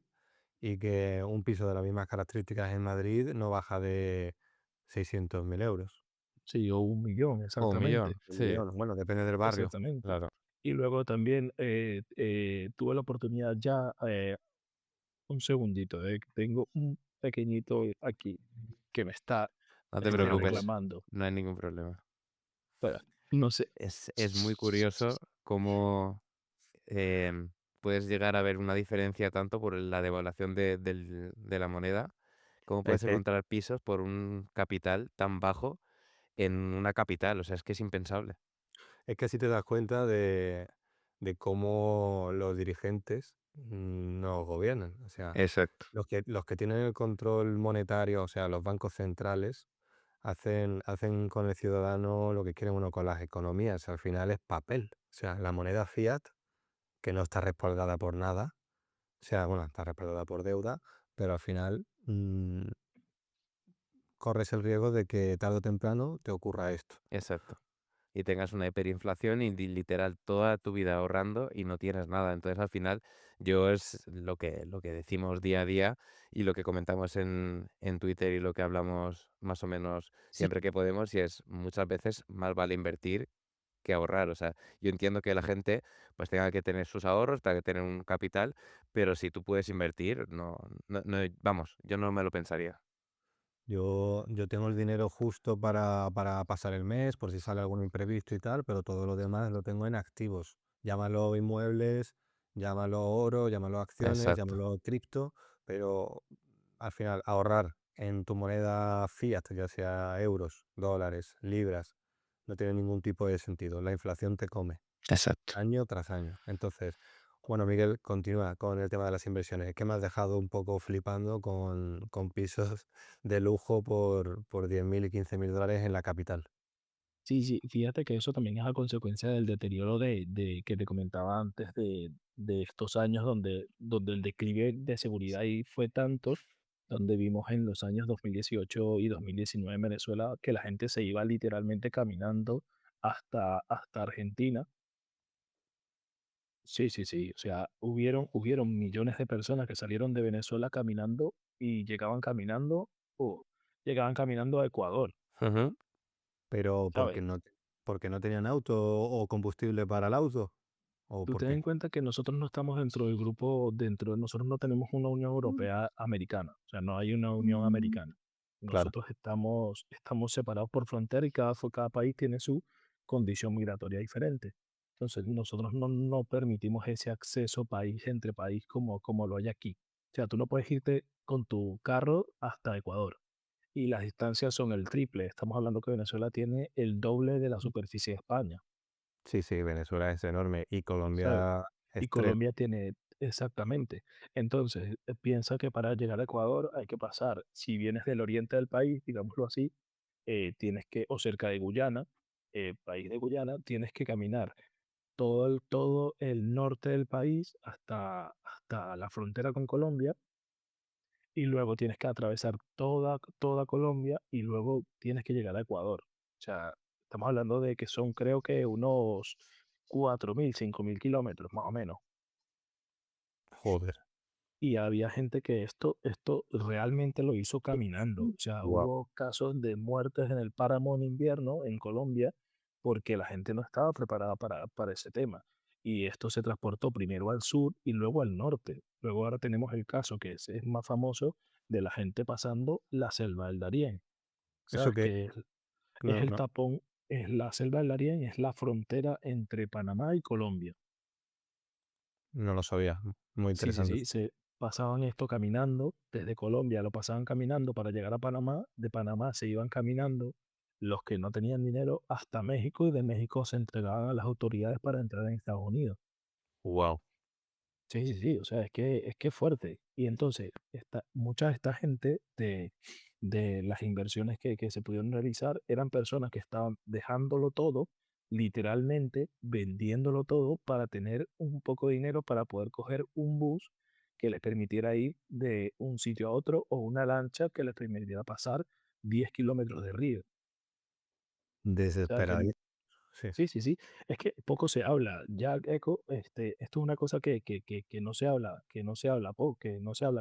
y que un piso de las mismas características en Madrid no baja de 600.000 euros. sí, o 1 millón, O un millón, exactamente. Un sí, millón, bueno, depende del barrio. Exactamente. claro. Y luego también tuve la oportunidad ya, un segundito, que tengo un pequeñito aquí que me está No te preocupes, reclamando. no hay ningún problema. Espera, no sé. Es muy curioso cómo puedes llegar a ver una diferencia tanto por la devaluación de la moneda ¿Cómo Es puedes que, encontrar pisos por un capital tan bajo en una capital? O sea, es que es impensable. es que así te das cuenta de cómo los dirigentes nos gobiernan. O sea, Exacto. los que tienen el control monetario, o sea, los bancos centrales, hacen con el ciudadano lo que quieren uno con las economías. Al final es papel. O sea, la moneda fiat, que no está respaldada por nada, o sea, bueno, está respaldada por deuda, pero al final corres el riesgo de que tarde o temprano te ocurra esto. Exacto. Y tengas una hiperinflación y literal toda tu vida ahorrando y no tienes nada. Entonces, al final, yo es lo que decimos día a día y lo que comentamos en Twitter y lo que hablamos más o menos Sí, siempre que podemos, y es muchas veces más vale invertir que ahorrar. O sea, yo entiendo que la gente pues tenga que tener sus ahorros, tenga que tener un capital, pero si tú puedes invertir, vamos, yo no me lo pensaría. Yo tengo el dinero justo para pasar el mes, por si sale algún imprevisto y tal, pero todo lo demás lo tengo en activos. Llámalo inmuebles, llámalo oro, llámalo acciones, Exacto, llámalo cripto, pero al final ahorrar en tu moneda fiat, ya sea euros, dólares, libras, no tiene ningún tipo de sentido. La inflación te come exacto. año tras año. Entonces, bueno, Miguel, continúa con el tema de las inversiones. Es que me has dejado un poco flipando con pisos de lujo por 10.000 y 15.000 dólares en la capital. sí, sí, fíjate que eso también es a consecuencia del deterioro de que te comentaba antes de estos años donde el declive de seguridad ahí fue tanto, donde vimos en los años 2018 y 2019 en Venezuela que la gente se iba literalmente caminando hasta Argentina. Sí, sí, sí, o sea, hubieron millones de personas que salieron de Venezuela caminando y o llegaban caminando a Ecuador, Ujú. Pero ¿sabes? porque no tenían auto o combustible para el auto, ¿o Tú por ten qué? en cuenta que nosotros no estamos dentro del grupo, nosotros no tenemos una Unión Europea americana, o sea, no hay una Unión americana. Claro. Nosotros estamos separados por frontera y cada país tiene su condición migratoria diferente. Entonces, nosotros no permitimos ese acceso país entre país como lo hay aquí. O sea, tú no puedes irte con tu carro hasta Ecuador y las distancias son el triple. Estamos hablando que Venezuela tiene el doble de la superficie de España. Sí, sí, Venezuela es enorme y ¿Sabes? Colombia Y es tres. Colombia tiene exactamente. Entonces, piensa que para llegar a Ecuador hay que pasar, si vienes del oriente del país, digámoslo así, tienes que, o cerca de Guyana, país de Guyana, tienes que caminar todo el norte del país hasta la frontera con Colombia y luego tienes que atravesar toda Colombia y luego tienes que llegar a Ecuador. O sea, estamos hablando de que son creo que unos 4.000, 5.000 kilómetros más o menos. Joder. Y había gente que esto realmente lo hizo caminando. O sea, Wow. hubo casos de muertes en el páramo en invierno en Colombia porque la gente no estaba preparada para ese tema. Y esto se transportó primero al sur y luego al norte. Luego ahora tenemos el caso que es más famoso de la gente pasando la selva del Darién. Eso ¿Sabes? que Que es no, el no, tapón, es la selva del Darién, es la frontera entre Panamá y Colombia. no lo sabía. Muy Sí, sí, interesante. sí, se pasaban esto caminando, desde Colombia lo pasaban caminando para llegar a Panamá, de Panamá se iban caminando los que no tenían dinero hasta México y de México se entregaban a las autoridades para entrar en Estados Unidos. Wow. Sí, sí, sí, o sea, es que es fuerte. Y entonces, mucha de esta gente de las inversiones que se pudieron realizar eran personas que estaban dejándolo todo, literalmente vendiéndolo todo para tener un poco de dinero para poder coger un bus que les permitiera ir de un sitio a otro o una lancha que les permitiera pasar 10 kilómetros de río. O sea, que Desesperadísimo. Sí. sí, sí, sí. Es que poco se habla. Ya, Eco, esto es una cosa que no se habla, que no se habla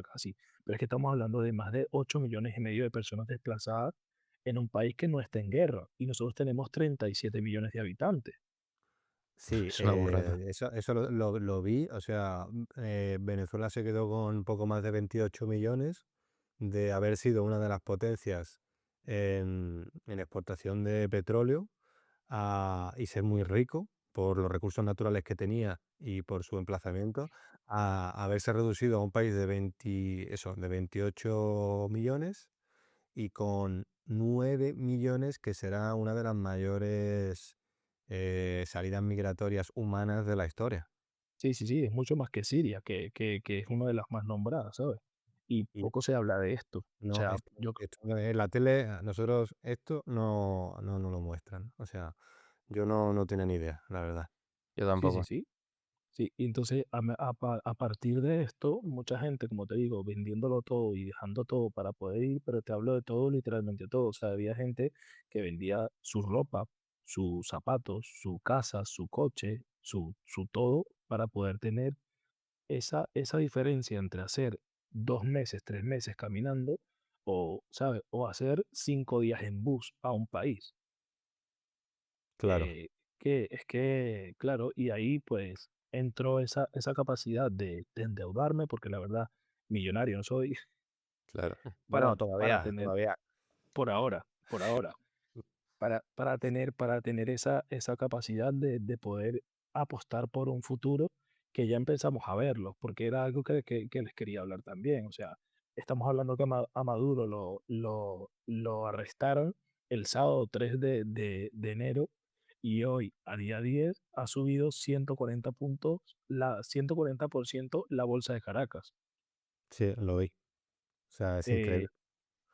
casi. Pero es que estamos hablando de más de 8,5 millones de personas desplazadas en un país que no está en guerra. Y nosotros tenemos 37 millones de habitantes. Sí, Es una burrada. eso lo vi. O sea, Venezuela se quedó con poco más de 28 millones de haber sido una de las potencias en exportación de petróleo y ser muy rico, por los recursos naturales que tenía y por su emplazamiento, a haberse reducido a un país de 28 millones y con 9 millones, que será una de las mayores salidas migratorias humanas de la historia. Sí, sí, sí, es mucho más que Siria, que es una de las más nombradas, ¿sabes? Y Y poco se habla de esto. O no, sea, yo, esto en la tele, a nosotros esto no nos lo muestran. O sea, yo no tenía ni idea, la verdad. Yo sí, sí, tampoco. sí. Sí, y entonces a partir de esto, mucha gente, como te digo, vendiéndolo todo y dejando todo para poder ir, pero te hablo de todo, literalmente todo. O sea, había gente que vendía su ropa, sus zapatos, su casa, su coche, su todo para poder tener esa diferencia entre hacer 2 meses, 3 meses caminando o, ¿sabes? O hacer 5 días en bus a un país. Claro, Claro, y ahí pues entró esa capacidad de endeudarme, porque la verdad, millonario no soy, claro. para, Bueno, para todavía, tener, todavía. por ahora, para tener esa capacidad de poder apostar por un futuro que ya empezamos a verlo, porque era algo que les quería hablar también. O sea, estamos hablando que a Maduro lo arrestaron el sábado 3 de enero y hoy, a día 10 ha subido 140 puntos, 140% la bolsa de Caracas. Sí, lo vi. O sea, es Eh, increíble.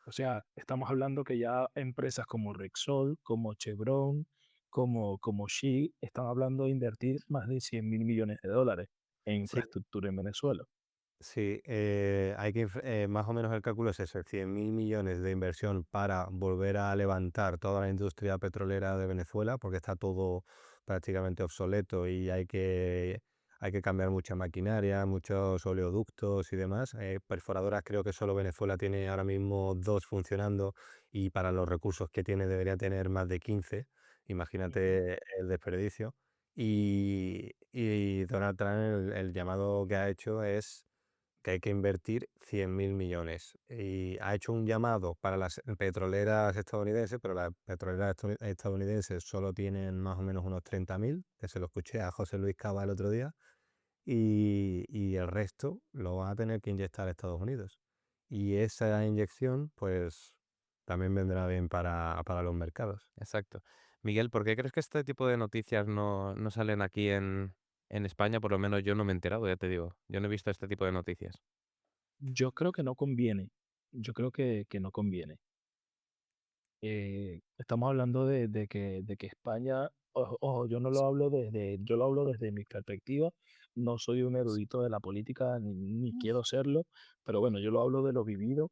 o sea, estamos hablando que ya empresas como Rexol, como Chevron, como Shell, están hablando de invertir más de 100.000 millones de dólares en Sí, infraestructura en Venezuela. sí, hay que, más o menos el cálculo es ese, 100.000 millones de inversión para volver a levantar toda la industria petrolera de Venezuela, porque está todo prácticamente obsoleto y hay que cambiar mucha maquinaria, muchos oleoductos y demás. Perforadoras creo que solo Venezuela tiene ahora mismo 2 funcionando y para los recursos que tiene debería tener más de 15. Ujú. Imagínate el desperdicio. Y Donald Trump el llamado que ha hecho es que hay que invertir 100.000 millones. Y ha hecho un llamado para las petroleras estadounidenses, pero las petroleras estadounidenses solo tienen más o menos unos 30.000, que se lo escuché a José Luis Cava el otro día, y el resto lo van a tener que inyectar Estados Unidos. Y esa inyección, pues, también vendrá bien para los mercados. Exacto. Miguel, ¿por qué crees que este tipo de noticias no salen aquí en España? Por lo menos yo no me he enterado, ya te digo. Yo no he visto este tipo de noticias. Yo creo que no conviene. Yo creo que no conviene. Estamos hablando de que España, ojo, yo lo hablo desde mi perspectiva, no soy un erudito de la política ni quiero serlo, pero bueno, yo lo hablo de lo vivido,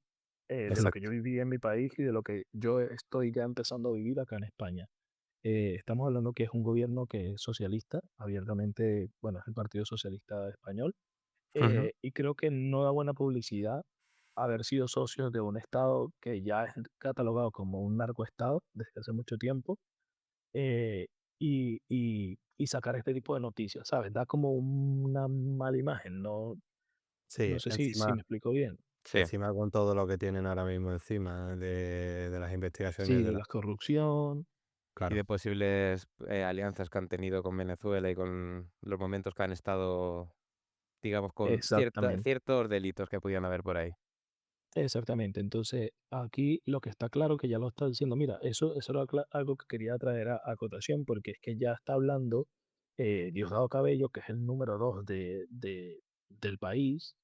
de lo que yo Exacto. viví en mi país y de lo que yo estoy ya empezando a vivir acá en España. Estamos hablando que es un gobierno que es socialista, abiertamente, bueno, es el Partido Socialista Español, Ujú. y creo que no da buena publicidad haber sido socios de un Estado que ya es catalogado como un narcoestado desde hace mucho tiempo, eh, y sacar este tipo de noticias, ¿sabes? Da como una mala imagen, no Sí, sé si encima, me explico bien. Sí, encima con todo lo que tienen ahora mismo encima de las investigaciones Sí, de de la... la corrupción, y Claro. de posibles alianzas que han tenido con Venezuela y con los momentos que han estado, digamos, con exactamente. ciertos delitos que podían haber por ahí. Exactamente. Entonces, aquí lo que está claro que ya lo está diciendo, mira, eso era algo que quería traer a cotación, porque es que ya está hablando Diosdado Cabello, que es el número 2 del país,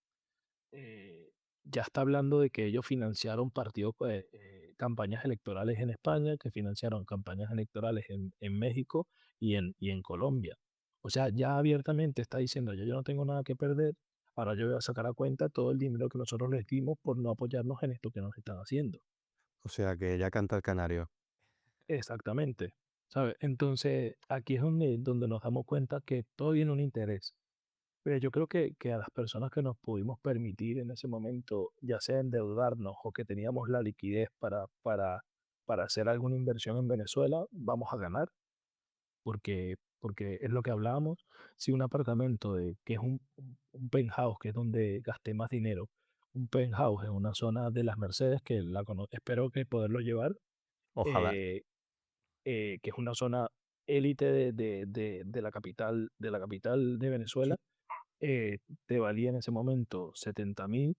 ya está hablando de que ellos financiaron partidos, pues, campañas electorales en España, que financiaron campañas electorales en México y en Colombia. O sea, ya abiertamente está diciendo, yo no tengo nada que perder, ahora yo voy a sacar a cuenta todo el dinero que nosotros les dimos por no apoyarnos en esto que nos están haciendo. O sea que ya canta el canario. Exactamente. ¿Sabes? Entonces, aquí es donde nos damos cuenta que todo tiene un interés. Pero yo creo que a las personas que nos pudimos permitir en ese momento, ya sea endeudarnos o que teníamos la liquidez para hacer alguna inversión en Venezuela, vamos a ganar, porque es lo que hablábamos. Si un apartamento que es un penthouse, que es donde gasté más dinero, un penthouse en una zona de las Mercedes, que espero que poderlo llevar, Ojalá. eh, que es una zona élite de la capital de Venezuela, te valía en ese momento 70.000.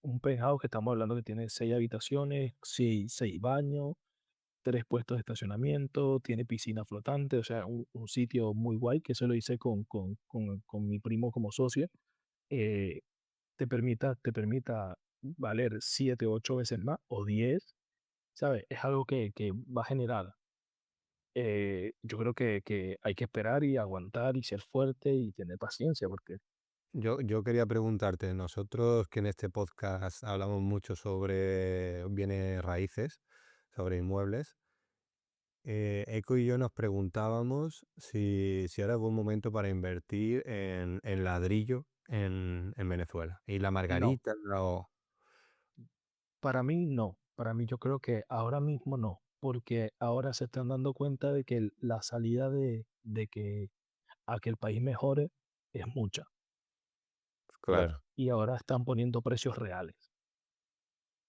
Un penthouse que estamos hablando que tiene 6 habitaciones, 6 baños, 3 puestos de estacionamiento, tiene piscina flotante, o sea, un sitio muy guay, que eso lo hice con mi primo como socio. eh, te permita valer 7, 8 veces más o 10, ¿sabes? Es algo que va a generar. Yo creo que hay que esperar y aguantar y ser fuerte y tener paciencia, porque Yo quería preguntarte, nosotros que en este podcast hablamos mucho sobre bienes raíces, sobre inmuebles, Eco y yo nos preguntábamos si ahora es buen momento para invertir en ladrillo en Venezuela. Y la no, margarita o... para mí no. Para mí yo creo que ahora mismo no, porque ahora se están dando cuenta de que la salida de que a que el país mejore es mucha, ¿vale? Claro. Y ahora están poniendo precios reales.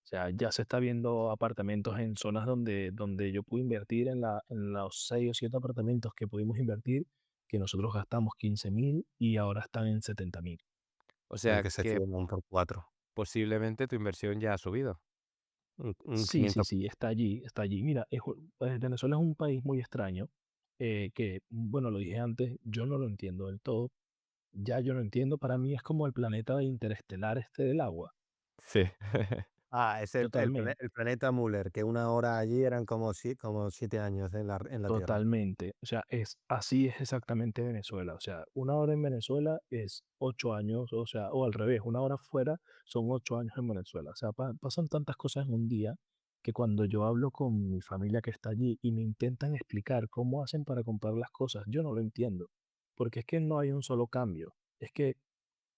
O sea, ya se está viendo apartamentos en zonas donde yo pude invertir en los 6 o 7 apartamentos que pudimos invertir, que nosotros gastamos 15.000 y ahora están en 70.000. O sea porque se que estiman por 4. posiblemente tu inversión ya ha subido. Un Sí, sí, 500. sí, está allí, está allí. Mira, Venezuela es un país muy extraño, que, bueno, lo dije antes, yo no lo entiendo del todo. Ya yo lo entiendo, para mí es como el planeta interestelar este del agua. Sí. Ah, es Totalmente. el planeta Müller, que una hora allí eran como 7 años en la Tierra. Totalmente. O sea, así es exactamente Venezuela. O sea, una hora en Venezuela es 8 años, o sea, o al revés, una hora fuera son 8 años en Venezuela. O sea, pasan tantas cosas en un día que cuando yo hablo con mi familia que está allí y me intentan explicar cómo hacen para comprar las cosas, yo no lo entiendo. Porque es que no hay un solo cambio. Es que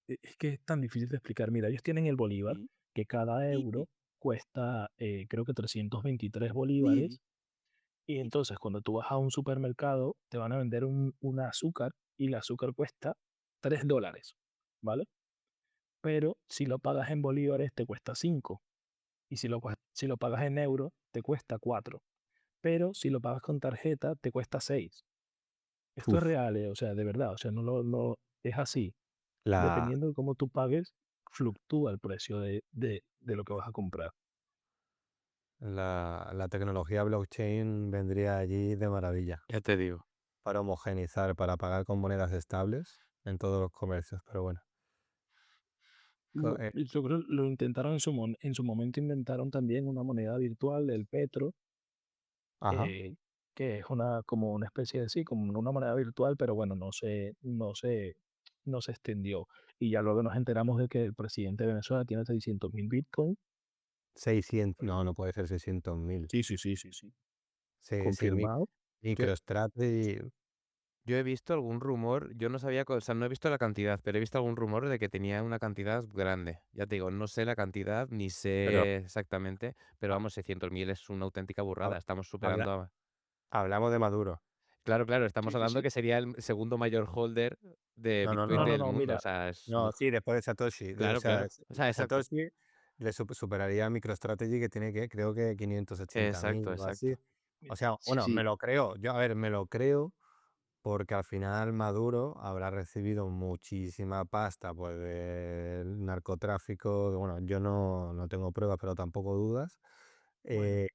es tan difícil de explicar. Mira, ellos tienen el bolívar, que cada euro cuesta, creo que 323 bolívares, y entonces, cuando tú vas a un supermercado, te van a vender un azúcar y el azúcar cuesta $3, ¿vale? Pero si lo pagas en bolívares, te cuesta 5. Y si lo pagas en euros, te cuesta 4. Pero si lo pagas con tarjeta, te cuesta 6. Esto es Uf, real, o sea, de verdad. O sea, es así. la, Dependiendo de cómo tú pagues, fluctúa el precio de lo que vas a comprar. la tecnología blockchain vendría allí de maravilla Ya te digo. para homogenizar, para pagar con monedas estables en todos los comercios. Pero bueno, co- eh, Y yo creo que lo intentaron en su momento, inventaron también una moneda virtual, el Petro, ajá. eh, que es como una especie de, sí, como una moneda virtual, pero bueno, no se extendió. Y ya luego nos enteramos de que el presidente de Venezuela tiene 600.000 Bitcoin. 600, no puede ser 600.000. Sí, sí, sí, sí, sí. Sí, Confirmado. Yo, MicroStrategy. yo he visto algún rumor, yo no sabía, o sea, no he visto la cantidad, pero he visto algún rumor de que tenía una cantidad grande. Ya te digo, no sé la cantidad ni Pero sé exactamente, pero ha- vamos, 600.000 es una auténtica burrada. ha- Estamos superando habla- a... hablamos de Maduro. Claro, claro, Sí, estamos sí, hablando sí. que sería el segundo mayor holder de No, no, Bitcoin No, no, no. del no, mundo. O mira. sea, es No, sí, después de Satoshi. O claro, sea, claro. O sea, exacto. Satoshi le superaría a MicroStrategy, que tiene que, creo que 580.000 Exacto, o así. exacto. O sea, Sí, bueno, me sí. lo creo. Yo, a ver, me lo creo porque al final Maduro habrá recibido muchísima pasta pues del narcotráfico. Bueno, yo no tengo pruebas, pero tampoco dudas. Bueno, eh,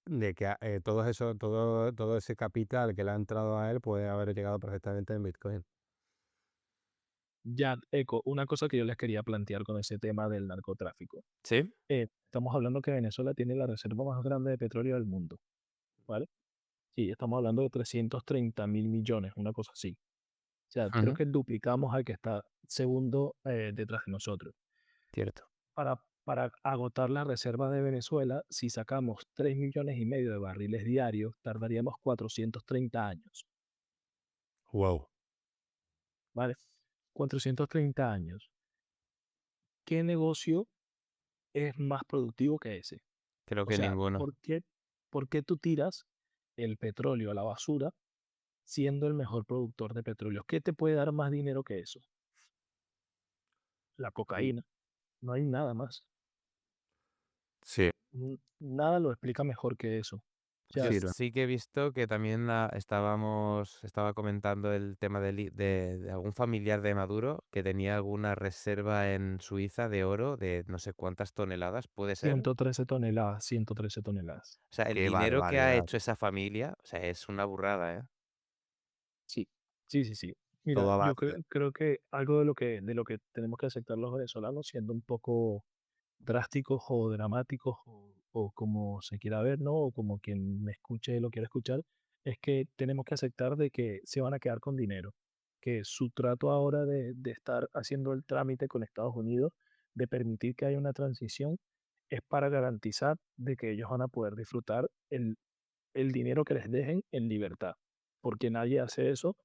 de que todo ese capital que le ha entrado a él puede haber llegado perfectamente en Bitcoin. ya, Eco, una cosa que yo les quería plantear con ese tema del narcotráfico. ¿Sí? Estamos hablando que Venezuela tiene la reserva más grande de petróleo del mundo, ¿vale? Sí, estamos hablando de 330.000 millones, una cosa así. O sea, creo Ujú. que duplicamos al que está segundo, detrás de nosotros. Cierto. Para agotar la reserva de Venezuela, si sacamos 3,5 millones de barriles diarios, tardaríamos 430 años, Wow. ¿vale? 430 años. ¿Qué negocio es más productivo que ese? Creo O que sea, ninguno. ¿por qué tú tiras el petróleo a la basura siendo el mejor productor de petróleo? ¿Qué te puede dar más dinero que eso? La cocaína. No hay nada más. Sí. Nada lo explica mejor que eso. O sea, Yo sirve. sí que he visto que también estaba comentando el tema de algún familiar de Maduro que tenía alguna reserva en Suiza de oro de no sé cuántas toneladas, ¿puede ser? 113 toneladas, 113 toneladas. O sea, el Qué dinero que ha barbaridad. hecho esa familia, o sea, es una burrada, ¿eh? Sí, sí, sí, sí. Mira, Todo a yo base. creo que algo de lo que tenemos que aceptar los venezolanos, siendo un poco drásticos o dramáticos o como se quiera ver, ¿no? O como quien me escuche lo quiera escuchar, es que tenemos que aceptar de que se van a quedar con dinero, que su trato ahora de estar haciendo el trámite con Estados Unidos, de permitir que haya una transición, es para garantizar de que ellos van a poder disfrutar el dinero que les dejen en libertad, porque nadie hace eso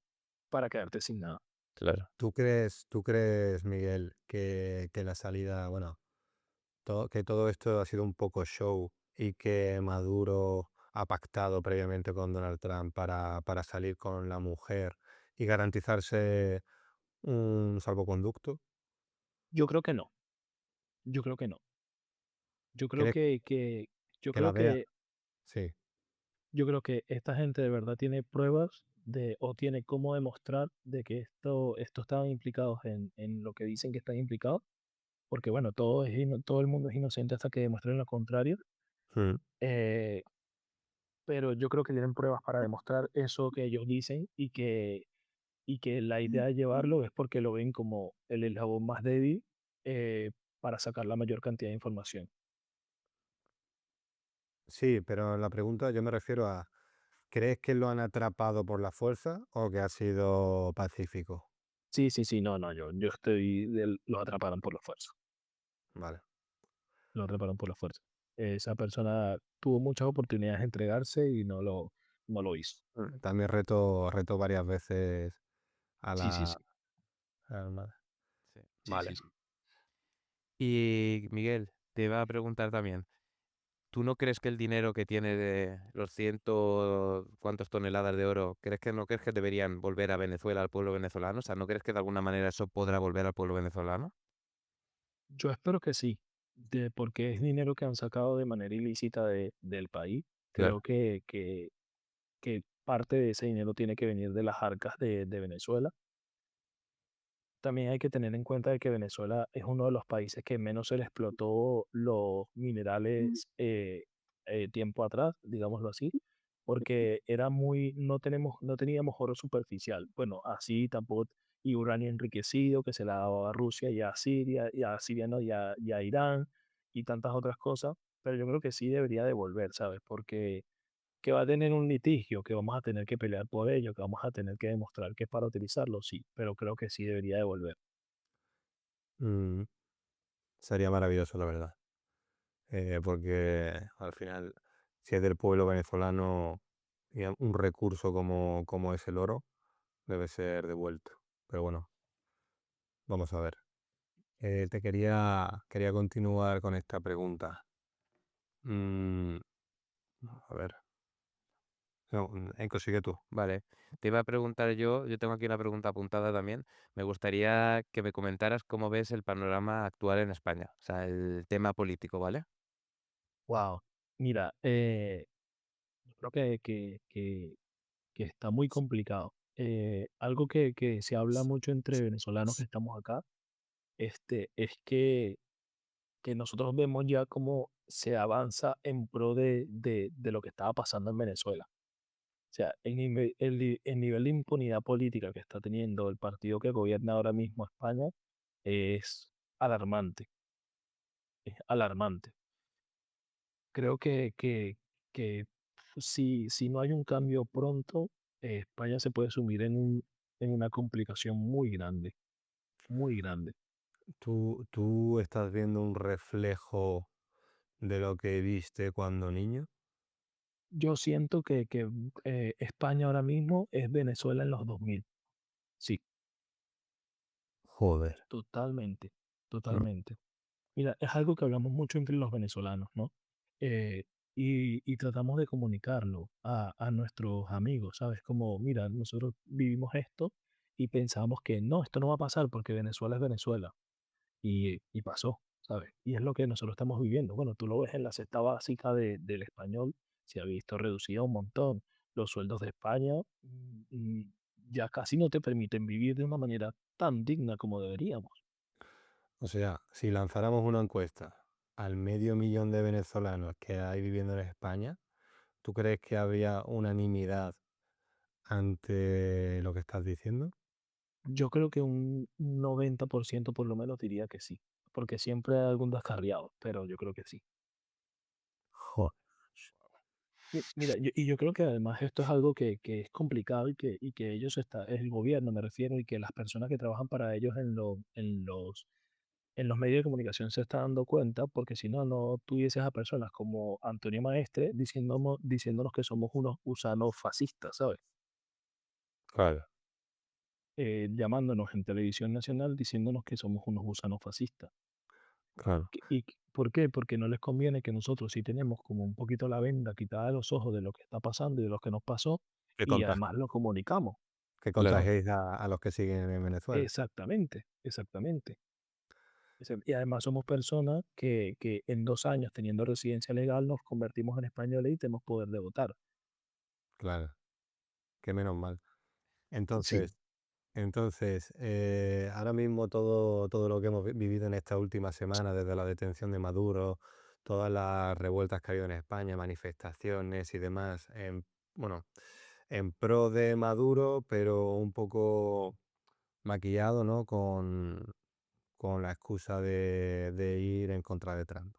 para quedarte sin nada. Claro. ¿Tú crees, Miguel, que la salida, bueno, que todo esto ha sido un poco show y que Maduro ha pactado previamente con Donald Trump para salir con la mujer y garantizarse un salvoconducto? Yo creo que no, yo creo que no. Yo creo ¿Crees que yo que la creo vea? que Sí. yo creo que esta gente de verdad tiene pruebas o tiene cómo demostrar de que esto estaban implicados en lo que dicen que están implicados, porque bueno, todo el mundo es inocente hasta que demuestren lo contrario, Mm. eh, pero yo creo que tienen pruebas para demostrar eso que ellos dicen y que la idea de llevarlo es porque lo ven como el eslabón más débil eh, para sacar la mayor cantidad de información. Sí, pero la pregunta yo me refiero a, ¿crees que lo han atrapado por la fuerza o que ha sido pacífico? Sí, sí, sí, no, no, yo lo atraparon por la fuerza. Vale. Lo atraparon por la fuerza. Esa persona tuvo muchas oportunidades de entregarse y no lo hizo. También reto varias veces a Sí, sí, la, sí. a la Armada. Sí. Sí, Vale. sí, sí. Y Miguel, te iba a preguntar también, ¿tú no crees que el dinero que tiene de los ciento cuántas toneladas de oro, crees que deberían volver a Venezuela, al pueblo venezolano? O sea, ¿no crees que de alguna manera eso podrá volver al pueblo venezolano? Yo espero que sí, porque es dinero que han sacado de manera ilícita del país. Claro. Creo que parte de ese dinero tiene que venir de las arcas de Venezuela. También hay que tener en cuenta de que Venezuela es uno de los países que menos se le explotó los minerales tiempo atrás, digámoslo así, porque no teníamos oro superficial. Bueno, así tampoco, y uranio enriquecido que se la daba a Rusia y a Siria no, y a Irán y tantas otras cosas, pero yo creo que sí debería devolver, ¿sabes? Porque que va a tener un litigio, que vamos a tener que pelear por ello, que vamos a tener que demostrar que es para utilizarlo, sí, pero creo que sí debería devolver. Mm, sería maravilloso, la verdad. Porque al final, si es del pueblo venezolano y un recurso como es el oro, debe ser devuelto. Pero bueno, vamos a ver. Quería continuar con esta pregunta. Mm, a ver, no, Enco, sigue tú. Vale. Te iba a preguntar yo tengo aquí una pregunta apuntada también. Me gustaría que me comentaras cómo ves el panorama actual en España, o sea, el tema político, ¿vale? Wow. Mira, yo creo que está muy complicado. Algo que se habla mucho entre venezolanos que estamos acá, es que nosotros vemos ya cómo se avanza en pro de lo que estaba pasando en Venezuela. O sea, el nivel de impunidad política que está teniendo el partido que gobierna ahora mismo España es alarmante, es alarmante. Creo que si no hay un cambio pronto, España se puede sumir en una complicación muy grande, muy grande. ¿Tú estás viendo un reflejo de lo que viste cuando niño? Yo siento que España ahora mismo es Venezuela en los 2000. Sí, Joder. totalmente, Mm. totalmente. Mira, es algo que hablamos mucho entre los venezolanos, ¿no? Eh, y tratamos de comunicarlo a nuestros amigos, ¿sabes? Como, mira, nosotros vivimos esto y pensamos que no, esto no va a pasar porque Venezuela es Venezuela. Y pasó, ¿sabes? Y es lo que nosotros estamos viviendo. Bueno, tú lo ves en la cesta básica del español, se ha visto reducida un montón. Los sueldos de España ya casi no te permiten vivir de una manera tan digna como deberíamos. O sea, si lanzáramos una encuesta al medio millón de venezolanos que hay viviendo en España, ¿tú crees que habría unanimidad ante lo que estás diciendo? Yo creo que un 90% por lo menos diría que sí, porque siempre hay algún descarriado, pero yo creo que sí. Joder. Mira, yo creo que además esto es algo que es complicado y que ellos está, es el gobierno, me refiero, y que las personas que trabajan para ellos en los medios de comunicación se están dando cuenta, porque si no, no tuvieses a personas como Antonio Maestre diciéndonos que somos unos gusanos fascistas, ¿sabes? Claro, Llamándonos en televisión nacional diciéndonos que somos unos gusanos fascistas. claro. ¿Por qué? Porque no les conviene que nosotros sí tenemos como un poquito la venda quitada de los ojos de lo que está pasando y de lo que nos pasó, Que y contagi además lo comunicamos. que Claro. ¿Sabes? contagiéis a los que siguen en Venezuela. Exactamente, exactamente. Y además somos personas que en 2 años teniendo residencia legal nos convertimos en españoles y tenemos poder de votar. Claro, que menos mal. Sí, Entonces ahora mismo todo lo que hemos vivido en esta última semana, desde la detención de Maduro, todas las revueltas que ha habido en España, manifestaciones y demás, bueno, en pro de Maduro, pero un poco maquillado, ¿no? Con la excusa de ir en contra de Trump.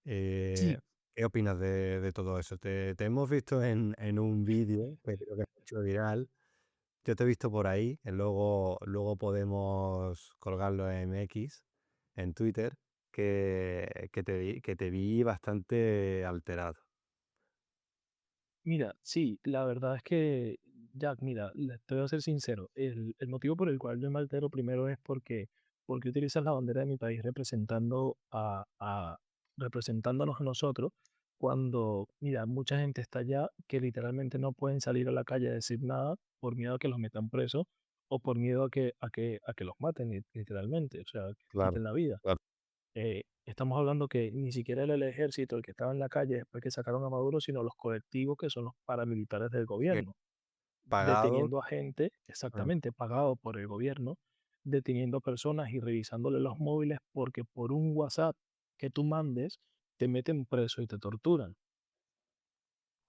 Eh, sí, ¿Qué opinas de todo eso? Te hemos visto en un vídeo que creo que ha hecho viral. Yo te he visto por ahí, luego podemos colgarlo en X, en Twitter, que te vi bastante alterado. mira, sí, la verdad es que, Jack, mira, te voy a ser sincero, el motivo por el cual yo me altero primero es porque utilizas la bandera de mi país representándonos a nosotros, cuando, mira, mucha gente está allá que literalmente no pueden salir a la calle a decir nada por miedo a que los metan presos o por miedo a que los maten, literalmente, o sea, que les Claro, quiten la vida. claro. Estamos hablando que ni siquiera era el ejército el que estaba en la calle después que sacaron a Maduro, sino los colectivos que son los paramilitares del Que gobierno, pagado, deteniendo a gente, ah, exactamente, pagado por el gobierno, deteniendo personas y revisándole los móviles porque por un WhatsApp que tú mandes, te meten preso y te torturan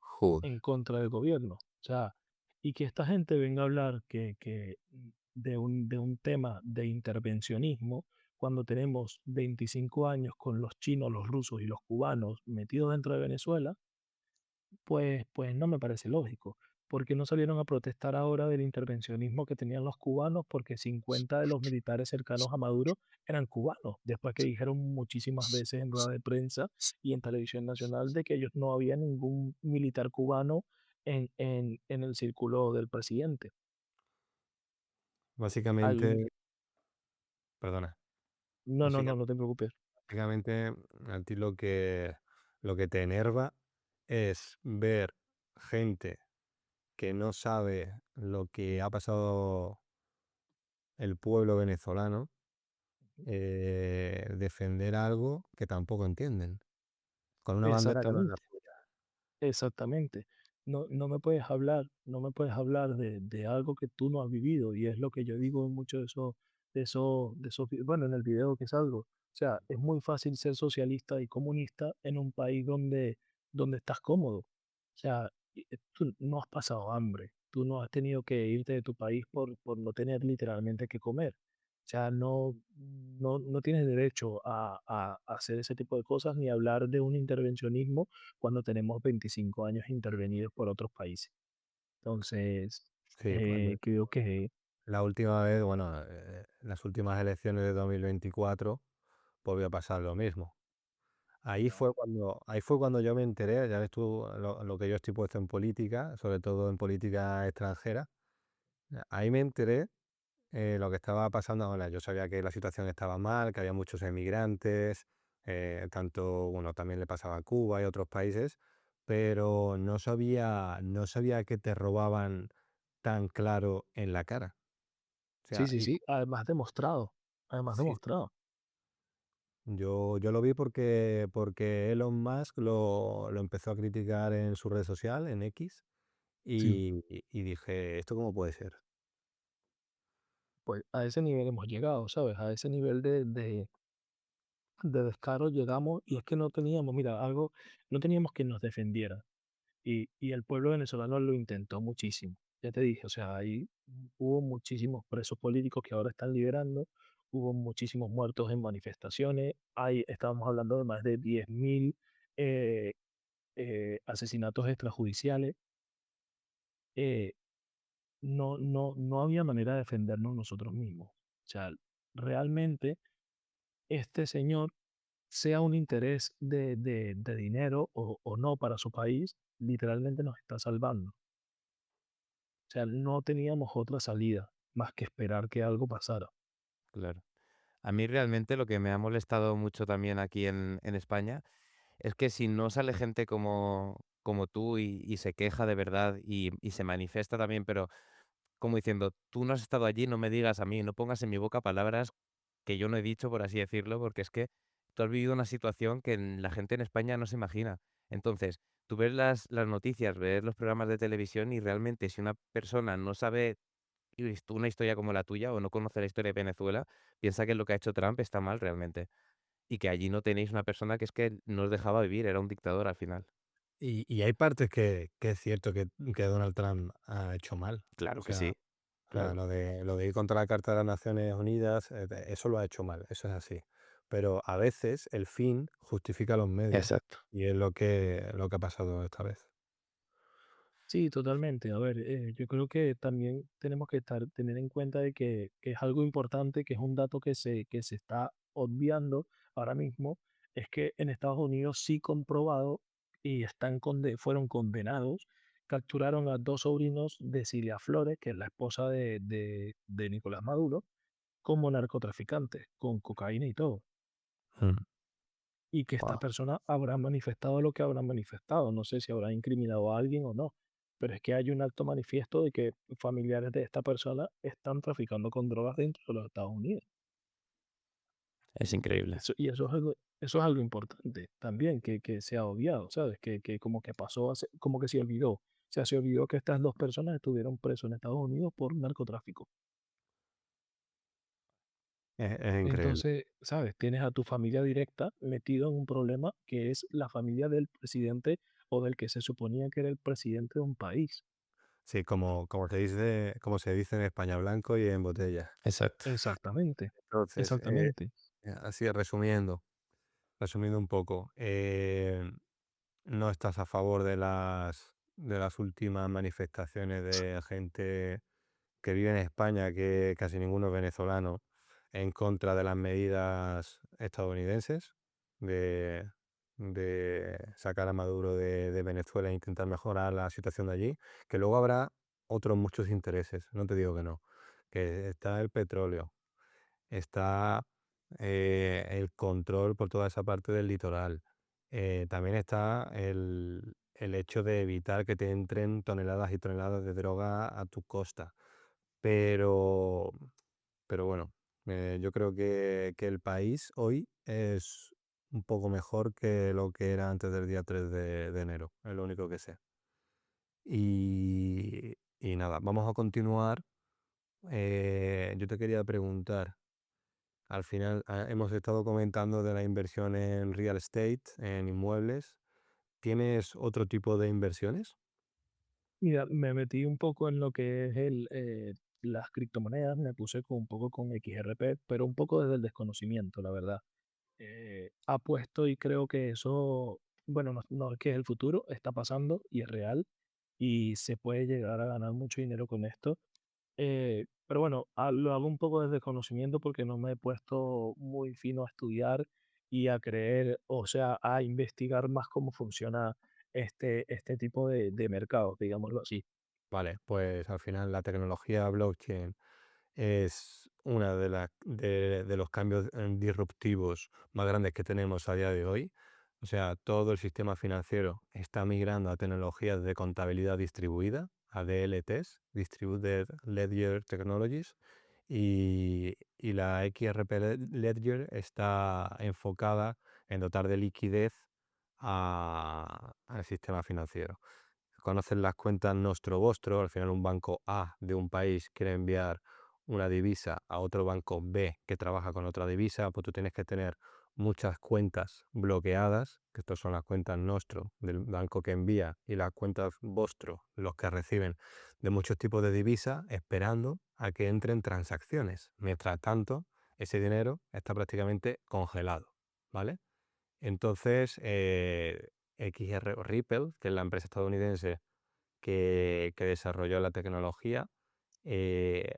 joder. en contra del gobierno. O sea, y que esta gente venga a hablar de un tema de intervencionismo cuando tenemos 25 años con los chinos, los rusos y los cubanos metidos dentro de Venezuela, pues no me parece lógico. Porque no salieron a protestar ahora del intervencionismo que tenían los cubanos? Porque 50 de los militares cercanos a Maduro eran cubanos, después que dijeron muchísimas veces en rueda de prensa y en televisión nacional de que ellos no había ningún militar cubano en el círculo del presidente. Al, Básicamente, perdona, no, no, no, básicamente, no te preocupes. básicamente a ti lo que te enerva es ver gente que no sabe lo que ha pasado el pueblo venezolano, defender algo que tampoco entienden, con una bandera que no es la Exactamente. suya. Exactamente. No me puedes hablar de algo que tú no has vivido, y es lo que yo digo en muchos bueno, en el video que salgo. O sea, es muy fácil ser socialista y comunista en un país donde estás cómodo. O sea, tú no has pasado hambre, tú no has tenido que irte de tu país por no tener literalmente que comer. O sea, no tienes derecho a hacer ese tipo de cosas ni hablar de un intervencionismo cuando tenemos 25 años intervenidos por otros países. Entonces, Sí, pues creo que la última vez, bueno, las últimas elecciones de 2024 volvió a pasar lo mismo. Ahí fue cuando yo me enteré, ya ves tú lo que yo estoy puesto en política, sobre todo en política extranjera. Ahí me enteré lo que estaba pasando ahora. Yo sabía que la situación estaba mal, que había muchos emigrantes, tanto, bueno, también le pasaba a Cuba y otros países, pero no sabía que te robaban tan claro en la cara. O sí, sea, sí, sí, además demostrado, además sí, demostrado. Yo lo vi porque Elon Musk lo empezó a criticar en su red social, en X, Sí. y dije, ¿esto cómo puede ser? Pues a ese nivel hemos llegado, ¿sabes? A ese nivel de descaro llegamos y es que no teníamos, mira, algo, no teníamos quien nos defendiera. Y el pueblo venezolano lo intentó muchísimo. Ya te dije, o sea, ahí hubo muchísimos presos políticos que ahora están liberando, hubo muchísimos muertos en manifestaciones, hay, estábamos hablando de más de 10.000 eh, asesinatos extrajudiciales. eh, no había manera de defendernos nosotros mismos. O sea, realmente este señor, sea un interés de dinero o no para su país, literalmente nos está salvando. O sea, no teníamos otra salida más que esperar que algo pasara. Claro. A mí realmente lo que me ha molestado mucho también aquí en España es que si no sale gente como tú y se queja de verdad y se manifiesta también, pero como diciendo, tú no has estado allí, no me digas a mí, no pongas en mi boca palabras que yo no he dicho, por así decirlo, porque es que tú has vivido una situación que la gente en España no se imagina. Entonces, tú ves las noticias, ves los programas de televisión y realmente si una persona no sabe una historia como la tuya o no conoce la historia de Venezuela, piensa que lo que ha hecho Trump está mal realmente. Y que allí no tenéis una persona que es que no os dejaba vivir, era un dictador al final. Y hay partes que es cierto que Donald Trump ha hecho mal. O Claro que sea, sí, claro. lo de ir contra la Carta de las Naciones Unidas, eso lo ha hecho mal, eso es así. Pero a veces el fin justifica los medios, Exacto. y es lo que ha pasado esta vez. Sí, totalmente. A ver, yo creo que también tenemos que tener en cuenta de que es algo importante, que es un dato que se está obviando ahora mismo, es que en Estados Unidos sí comprobado y fueron condenados, capturaron a dos sobrinos de Cilia Flores, que es la esposa de Nicolás Maduro, como narcotraficantes, con cocaína y todo. Mm. Y que esta Guau. persona habrá manifestado lo que habrá manifestado. No sé si habrá incriminado a alguien o no, pero es que hay un acto manifiesto de que familiares de esta persona están traficando con drogas dentro de los Estados Unidos. Es increíble. Eso es algo importante también que se ha obviado, ¿sabes? Que como que pasó, como que se olvidó. O sea, se olvidó que estas dos personas estuvieron presos en Estados Unidos por narcotráfico. Es increíble. Entonces, ¿sabes? Tienes a tu familia directa metido en un problema que es la familia del presidente o del que se suponía que era el presidente de un país. Sí, como se dice en España, blanco y en botella. Exacto. Exactamente, Entonces, exactamente. así resumiendo un poco, no estás a favor de las últimas manifestaciones de gente que vive en España, que casi ninguno es venezolano, en contra de las medidas estadounidenses de, de sacar a Maduro de Venezuela e intentar mejorar la situación de allí, que luego habrá otros muchos intereses, no te digo que no, que está el petróleo, está el control por toda esa parte del litoral. También está el hecho de evitar que te entren toneladas y toneladas de droga a tu costa. Pero, pero bueno, yo creo que el país hoy es un poco mejor que lo que era antes del día 3 de enero, es lo único que sé. Y nada, vamos a continuar. Yo te quería preguntar. Al final, hemos estado comentando de la inversión en real estate, en inmuebles. ¿Tienes otro tipo de inversiones? Mira, me metí un poco en lo que es las criptomonedas, me puse un poco con XRP, pero un poco desde el desconocimiento, la verdad. Apuesto y creo que eso, bueno, no es que es el futuro, está pasando y es real y se puede llegar a ganar mucho dinero con esto. Pero bueno, lo hago un poco desde conocimiento porque no me he puesto muy fino a estudiar y a creer, o sea, a investigar más cómo funciona este tipo de mercados, digámoslo así. Vale, pues al final la tecnología blockchain es una de los cambios disruptivos más grandes que tenemos a día de hoy. O sea, todo el sistema financiero está migrando a tecnologías de contabilidad distribuida, a DLTs, Distributed Ledger Technologies, y la XRP Ledger está enfocada en dotar de liquidez al sistema financiero. Conocen las cuentas Nostro Vostro, al final un banco A de un país quiere enviar una divisa a otro banco B que trabaja con otra divisa, pues tú tienes que tener muchas cuentas bloqueadas, que estas son las cuentas Nostro del banco que envía y las cuentas Vostro, los que reciben de muchos tipos de divisas, esperando a que entren transacciones. Mientras tanto, ese dinero está prácticamente congelado, ¿vale? Entonces, XR o Ripple, que es la empresa estadounidense que desarrolló la tecnología, eh,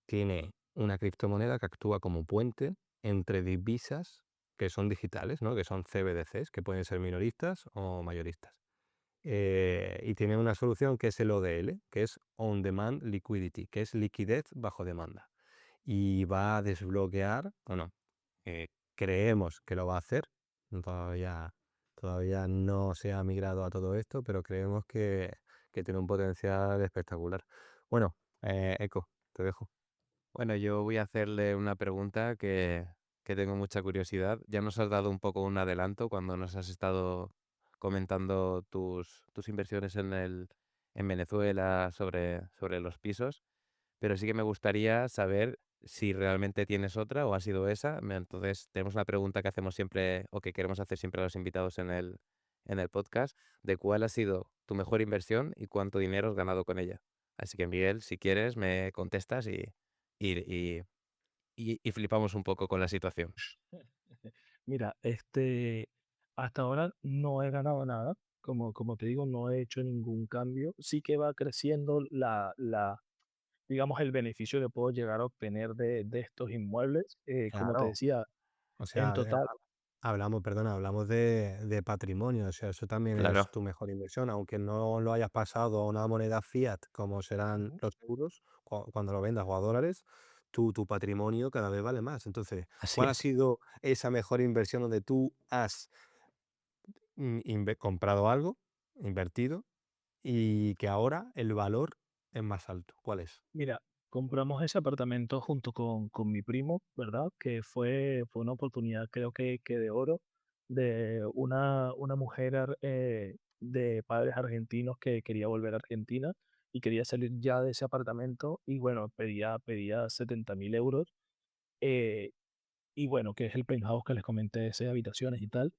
tiene una criptomoneda que actúa como puente entre divisas que son digitales, ¿no? Que son CBDCs, que pueden ser minoristas o mayoristas. Y tiene una solución que es el ODL, que es On Demand Liquidity, que es liquidez bajo demanda. Y va a desbloquear, bueno, creemos que lo va a hacer. Todavía, todavía no se ha migrado a todo esto, pero creemos que tiene un potencial espectacular. Bueno, Eco, te dejo. Bueno, yo voy a hacerle una pregunta que tengo mucha curiosidad. Ya nos has dado un poco un adelanto cuando nos has estado comentando tus inversiones en Venezuela sobre los pisos, pero sí que me gustaría saber si realmente tienes otra o ha sido esa. Entonces, tenemos una pregunta que hacemos siempre o que queremos hacer siempre a los invitados en el podcast, de cuál ha sido tu mejor inversión y cuánto dinero has ganado con ella. Así que, Miguel, si quieres, me contestas y, y flipamos un poco con la situación. Mira, hasta ahora no he ganado nada. Como te digo, no he hecho ningún cambio. Sí que va creciendo digamos, el beneficio que puedo llegar a obtener de estos inmuebles. Como te Claro. decía, O en sea, total, hablamos de patrimonio, o sea, eso también es Claro, tu mejor inversión, aunque no lo hayas pasado a una moneda fiat como serán ujú, los euros, cuando lo vendas o a dólares, tu patrimonio cada vez vale más. Entonces, así ¿cuál ha es. sido esa mejor inversión donde tú has comprado algo, invertido, y que ahora el valor es más alto? ¿Cuál es? mira, compramos ese apartamento junto con mi primo, ¿verdad? Que fue una oportunidad, creo que de oro, de una mujer de padres argentinos que quería volver a Argentina y quería salir ya de ese apartamento y bueno, pedía 70.000 euros. eh, y bueno, que es el penthouse que les comenté, de 6 habitaciones y tal.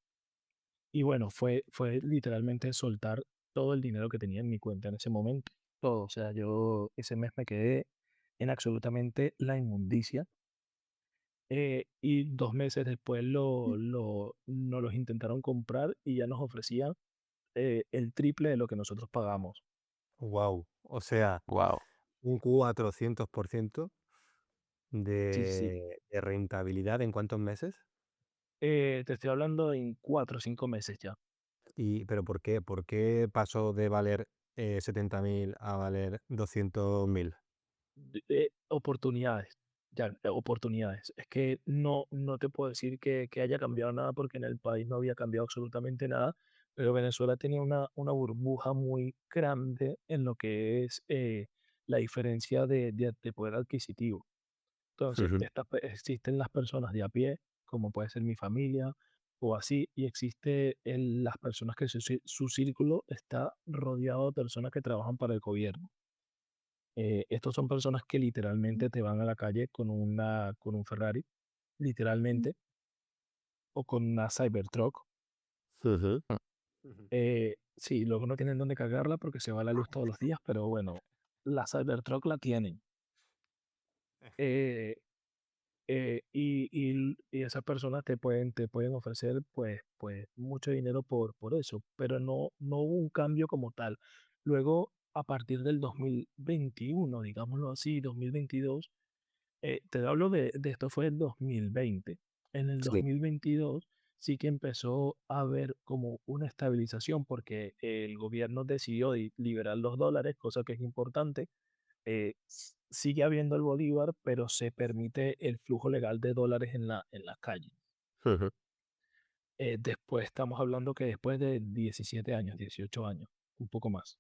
Y bueno, fue literalmente soltar todo el dinero que tenía en mi cuenta en ese momento. Todo. O sea, yo ese mes me quedé en absolutamente la inmundicia. Y 2 meses después nos los intentaron comprar y ya nos ofrecían el triple de lo que nosotros pagamos. Wow, o sea, Wow. un 400% Sí, sí. de rentabilidad en cuántos meses. Te estoy hablando en 4 o 5 meses ya. ¿Pero por qué? ¿Por qué pasó de valer 70.000 a valer 200.000? Oportunidades, ya, oportunidades. Es que no te puedo decir que haya cambiado nada porque en el país no había cambiado absolutamente nada, pero Venezuela tenía una burbuja muy grande en lo que es la diferencia de poder adquisitivo. Entonces, Ujú. existen las personas de a pie, como puede ser mi familia o así, y existe las personas que su círculo está rodeado de personas que trabajan para el gobierno. Estos son personas que literalmente te van a la calle con un Ferrari, literalmente, o con una Cybertruck. Ujú. Ujú. Sí, luego no tienen dónde cargarla porque se va la luz todos los días, pero bueno, la Cybertruck la tienen. Eh, y esas personas te pueden ofrecer pues mucho dinero por eso, pero no hubo un cambio como tal. Luego, a partir del 2021, digámoslo así, 2022. Te hablo de esto fue el 2020. En el Sí. 2022 sí que empezó a haber como una estabilización porque el gobierno decidió liberar los dólares, cosa que es importante. Sigue habiendo el bolívar, pero se permite el flujo legal de dólares en la calle. Ujú. Después estamos hablando que después de 17 años, 18 años, un poco más.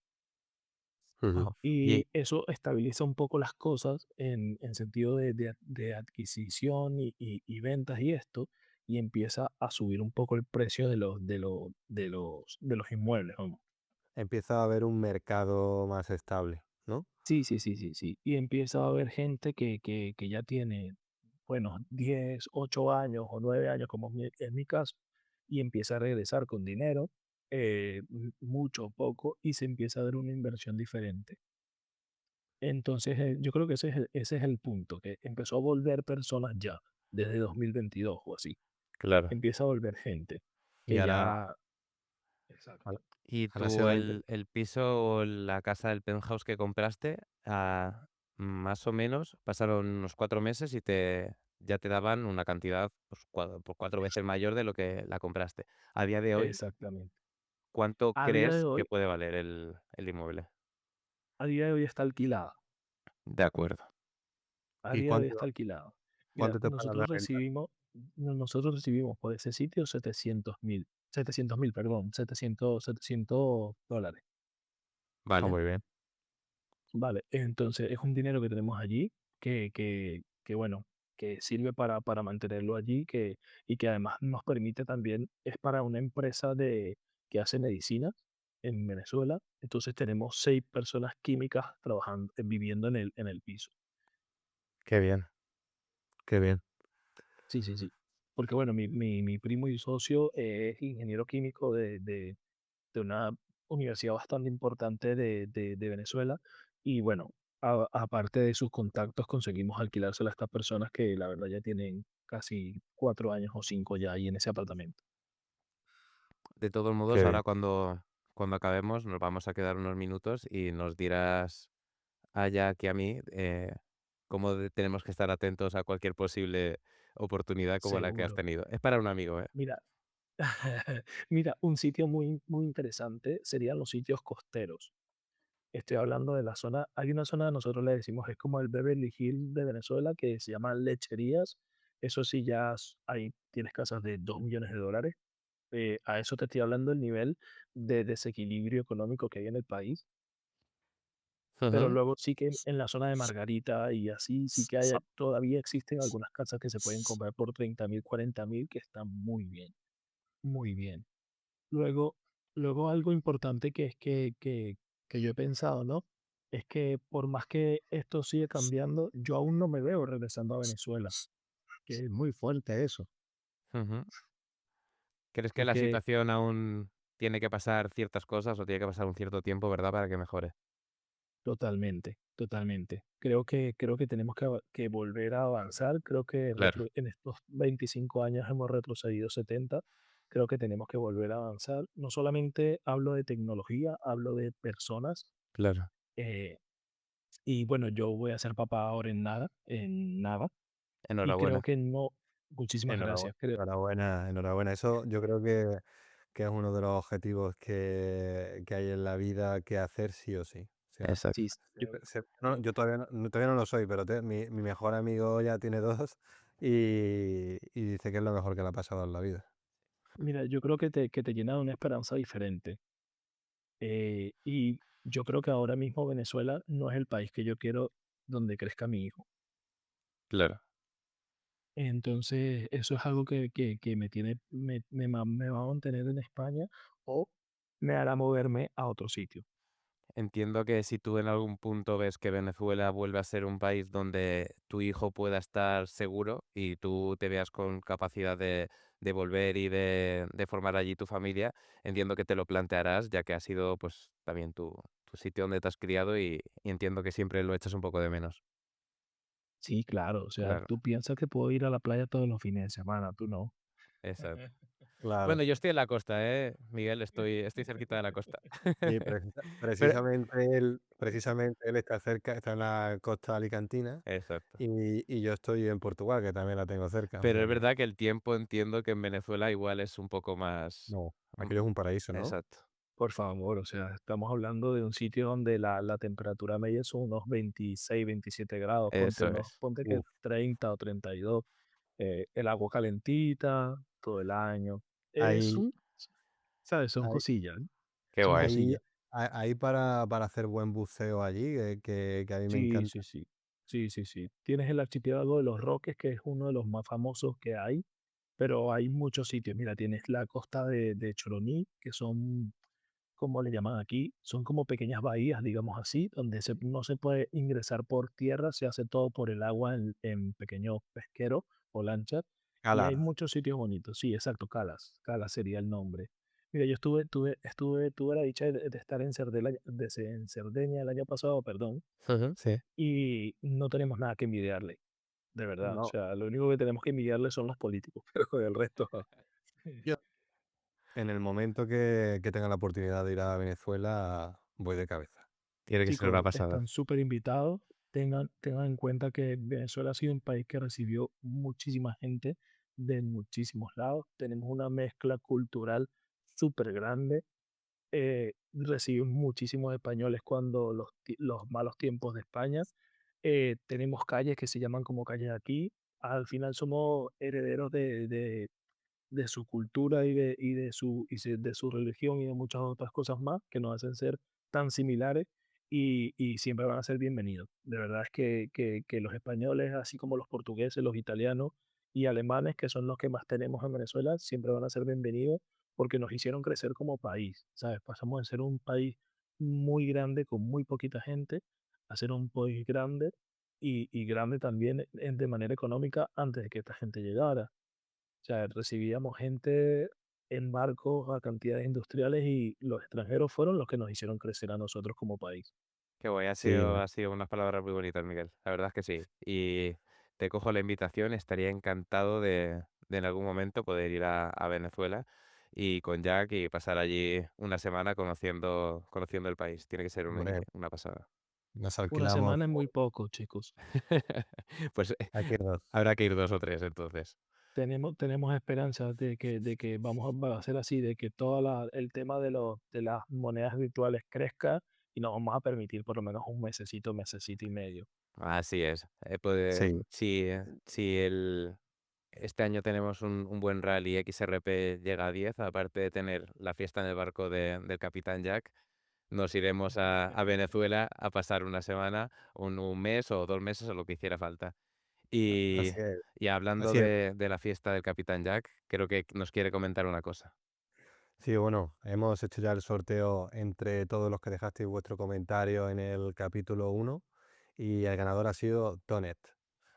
Ujú. Y Y eso estabiliza un poco las cosas en sentido de adquisición y ventas y esto, y empieza a subir un poco el precio de los inmuebles, vamos. Empieza a haber un mercado más estable, ¿no? Sí, sí, sí, sí, sí. Y empieza a haber gente que ya tiene, bueno, 10 8 años o 9 años, como es mi caso, y empieza a regresar con dinero, mucho o poco, y se empieza a dar una inversión diferente. Entonces, yo creo que ese es el punto, que empezó a volver personas ya, desde 2022 o así. claro. Empieza a volver gente Y que ahora, ya. ahora Exacto. ¿Y ahora se tú va a el piso o la casa del penthouse que compraste, más o menos, pasaron unos 4 meses y ya te daban una cantidad, pues, por 4 veces mayor de lo que la compraste? A día de hoy, Exactamente. ¿cuánto A día de crees que hoy, puede valer el inmueble? a día de hoy está alquilada. De acuerdo. A ¿Y día de hoy está alquilada. Mira, cuánto te pagan la nosotros renta? recibimos, nosotros recibimos por ese sitio 700.000, perdón, $700. Ah, Vale. muy bien. Vale, entonces es un dinero que tenemos allí que bueno, que sirve para mantenerlo allí y que además nos permite también, es para una empresa que hace medicinas en Venezuela. Entonces tenemos 6 personas químicas trabajando, viviendo en el piso. Qué bien, qué bien. Sí, sí, sí. Porque bueno, mi primo y socio es ingeniero químico de una universidad bastante importante de Venezuela. Y bueno, aparte de sus contactos, conseguimos alquilársela a estas personas que la verdad ya tienen casi 4 años o 5 ya ahí en ese apartamento. De todos modos, Qué bien. ahora cuando acabemos nos vamos a quedar unos minutos y nos dirás a Jack y a mí, cómo tenemos que estar atentos a cualquier posible oportunidad como la que has Seguro. tenido. Es para un amigo, ¿eh? Mira, mira, un sitio muy, muy interesante serían los sitios costeros. Estoy hablando de la zona, hay una zona, nosotros le decimos, es como el Beverly Hills de Venezuela, que se llama Lecherías. Eso sí, ya ahí tienes casas de $2 millones. A eso te estoy hablando el nivel de desequilibrio económico que hay en el país. Pero Ujú. luego sí que en la zona de Margarita y así sí que todavía existen algunas casas que se pueden comprar por 30.000, 40.000, que están muy bien, muy bien. Luego, luego algo importante que es que yo he pensado, ¿no? Es que por más que esto siga cambiando, yo aún no me veo regresando a Venezuela, que es muy fuerte eso, Ujú. ¿Crees que la porque situación aún tiene que pasar ciertas cosas o tiene que pasar un cierto tiempo, verdad, para que mejore? totalmente, totalmente. Creo que tenemos que volver a avanzar. Creo que Claro, en estos 25 años hemos retrocedido 70. Creo que tenemos que volver a avanzar. No solamente hablo de tecnología, hablo de personas. claro. eh, y bueno, yo voy a ser papá ahora en nada. Y creo Enhorabuena. que no. Muchísimas gracias. Enhorabuena, enhorabuena. Eso yo creo que es uno de los objetivos que hay en la vida que hacer sí o sí. O sea, Sí, Exacto. yo todavía no lo soy, pero mi mejor amigo ya tiene dos y dice que es lo mejor que le ha pasado en la vida. mira, yo creo que te llena de una esperanza diferente. Y yo creo que ahora mismo Venezuela no es el país que yo quiero donde crezca mi hijo. Claro. Entonces, eso es algo que me va a mantener en España o me hará moverme a otro sitio. Entiendo que si tú en algún punto ves que Venezuela vuelve a ser un país donde tu hijo pueda estar seguro y tú te veas con capacidad de volver y de formar allí tu familia, entiendo que te lo plantearás, ya que ha sido pues también tu sitio donde te has criado y entiendo que siempre lo echas un poco de menos. Sí, claro. O sea, Claro, tú piensas que puedo ir a la playa todos los fines de semana, tú no. exacto. Claro. Bueno, yo estoy en la costa, Miguel, estoy cerquita de la costa. Y Pero, precisamente él está cerca, está en la costa alicantina exacto. y yo estoy en Portugal, que también la tengo cerca. O Pero sea es que verdad que el tiempo entiendo que en Venezuela igual es un poco más... no, mm, aquello es un paraíso, ¿no? exacto. Por favor, o sea, estamos hablando de un sitio donde la temperatura media son unos 26, 27 grados, Eso es. ponte que Uf, 30 o 32, el agua calentita todo el año. Es ahí, un, ¿sabes? Son ahí, cosillas, ¿eh? Qué Son guay. ahí, cosillas. Ahí para hacer buen buceo allí, que a mí me Sí, encanta. sí, sí. Sí, sí, sí. Tienes el archipiélago de los Roques, que es uno de los más famosos que hay, pero hay muchos sitios. Mira, tienes la costa de Choroní, que son, ¿cómo le llaman aquí? Son como pequeñas bahías, digamos así, donde no se puede ingresar por tierra, se hace todo por el agua en pequeños pesqueros o lanchas, y hay Calar. muchos sitios bonitos. Sí, exacto, Calas. Calas sería el nombre. Mira, yo tuve la dicha de estar en Cerdeña el año pasado, perdón, Ujú. Sí. y no tenemos nada que envidiarle, de verdad. O No, sea, lo único que tenemos que envidiarle son los políticos, pero con el resto. yo en el momento que tenga la oportunidad de ir a Venezuela, voy de cabeza. Tiene que ser una Chicos, pasada. están súper invitados. Tengan en cuenta que Venezuela ha sido un país que recibió muchísima gente de muchísimos lados. Tenemos una mezcla cultural súper grande. Recibimos muchísimos españoles cuando los malos tiempos de España. Tenemos calles que se llaman como calles de aquí. Al final somos herederos de su cultura de su religión y de muchas otras cosas más que nos hacen ser tan similares y siempre van a ser bienvenidos. De verdad es que los españoles, así como los portugueses, los italianos y alemanes, que son los que más tenemos en Venezuela, siempre van a ser bienvenidos porque nos hicieron crecer como país, ¿sabes? Pasamos de ser un país muy grande con muy poquita gente a ser un país grande y grande también de manera económica antes de que esta gente llegara. O sea, recibíamos gente en barcos a cantidades industriales y los extranjeros fueron los que nos hicieron crecer a nosotros como país. Qué guay, Sí, ha sido unas palabras muy bonitas, Miguel. La verdad es que sí. Y te cojo la invitación, estaría encantado de en algún momento poder ir a Venezuela y con Jack y pasar allí una semana conociendo el país. Tiene que ser hombre, una pasada. nos Una alquilamos. semana es muy poco, chicos. Pues Hay que irnos. habrá que ir 2 o 3 entonces. Tenemos esperanza de que va a ser así, de que el tema de las monedas virtuales crezca y nos vamos a permitir por lo menos un mesecito y medio. Así es. Pues, Sí, si este año tenemos un buen rally XRP llega a 10, aparte de tener la fiesta en el barco del Capitán Jack, nos iremos a Venezuela a pasar una semana, un mes o 2 meses o lo que hiciera falta. Y, así es. y hablando Así es. de la fiesta del Capitán Jack, creo que nos quiere comentar una cosa. Sí, bueno, hemos hecho ya el sorteo entre todos los que dejasteis vuestro comentario en el capítulo 1 y el ganador ha sido Tonet.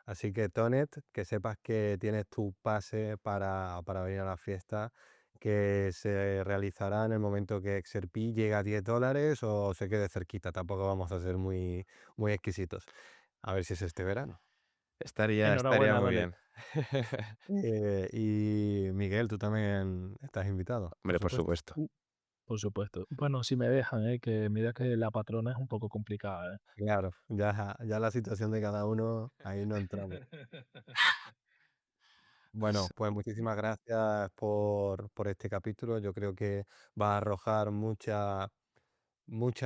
Así que Tonet, que sepas que tienes tu pase para venir a la fiesta que se realizará en el momento que XRP llegue a $10 o se quede cerquita. Tampoco vamos a ser muy exquisitos. A ver si es este verano. Estaría Enhorabuena, muy vale. bien. Y Miguel, tú también estás invitado. Por Hombre, por supuesto. supuesto. Por supuesto. Bueno, si me dejan, que mira que la patrona es un poco complicada, Claro, ya la situación de cada uno, ahí no entramos. Bueno, pues muchísimas gracias por este capítulo. Yo creo que va a arrojar mucha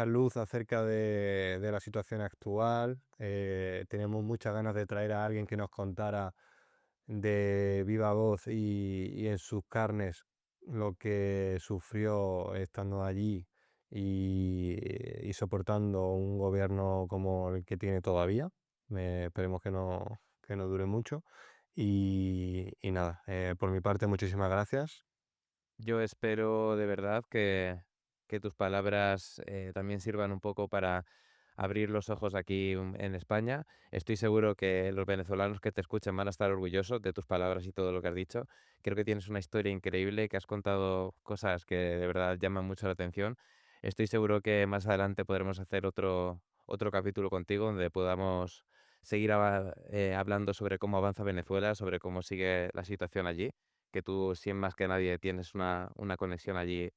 luz acerca de la situación actual. Tenemos muchas ganas de traer a alguien que nos contara de viva voz y en sus carnes lo que sufrió estando allí y soportando un gobierno como el que tiene todavía. Esperemos que no dure mucho. Y nada, por mi parte, muchísimas gracias. Yo espero de verdad que tus palabras también sirvan un poco para abrir los ojos aquí en España. Estoy seguro que los venezolanos que te escuchen van a estar orgullosos de tus palabras y todo lo que has dicho. Creo que tienes una historia increíble, que has contado cosas que de verdad llaman mucho la atención. Estoy seguro que más adelante podremos hacer otro capítulo contigo donde podamos seguir hablando sobre cómo avanza Venezuela, sobre cómo sigue la situación allí, que tú, sin más que nadie, tienes una conexión allí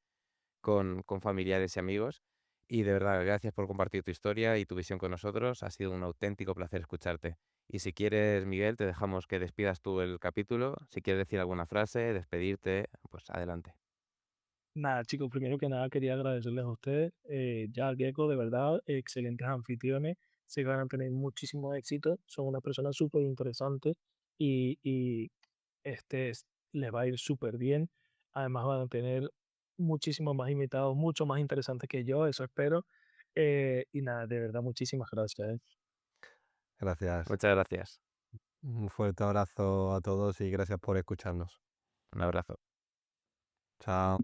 con familiares y amigos. Y de verdad, gracias por compartir tu historia y tu visión con nosotros. Ha sido un auténtico placer escucharte. Y si quieres, Miguel, te dejamos que despidas tú el capítulo. Si quieres decir alguna frase, despedirte, pues adelante. Nada, chicos, primero que nada quería agradecerles a ustedes. Ya Gecko, de verdad, excelentes anfitriones. Se van a tener muchísimo éxito. Son una persona súper interesante y les va a ir súper bien. Además, van a tener muchísimos más invitados, mucho más interesantes que yo, eso espero. Y nada, de verdad, muchísimas gracias. Gracias. Muchas gracias. Un fuerte abrazo a todos y gracias por escucharnos. Un abrazo. Chao.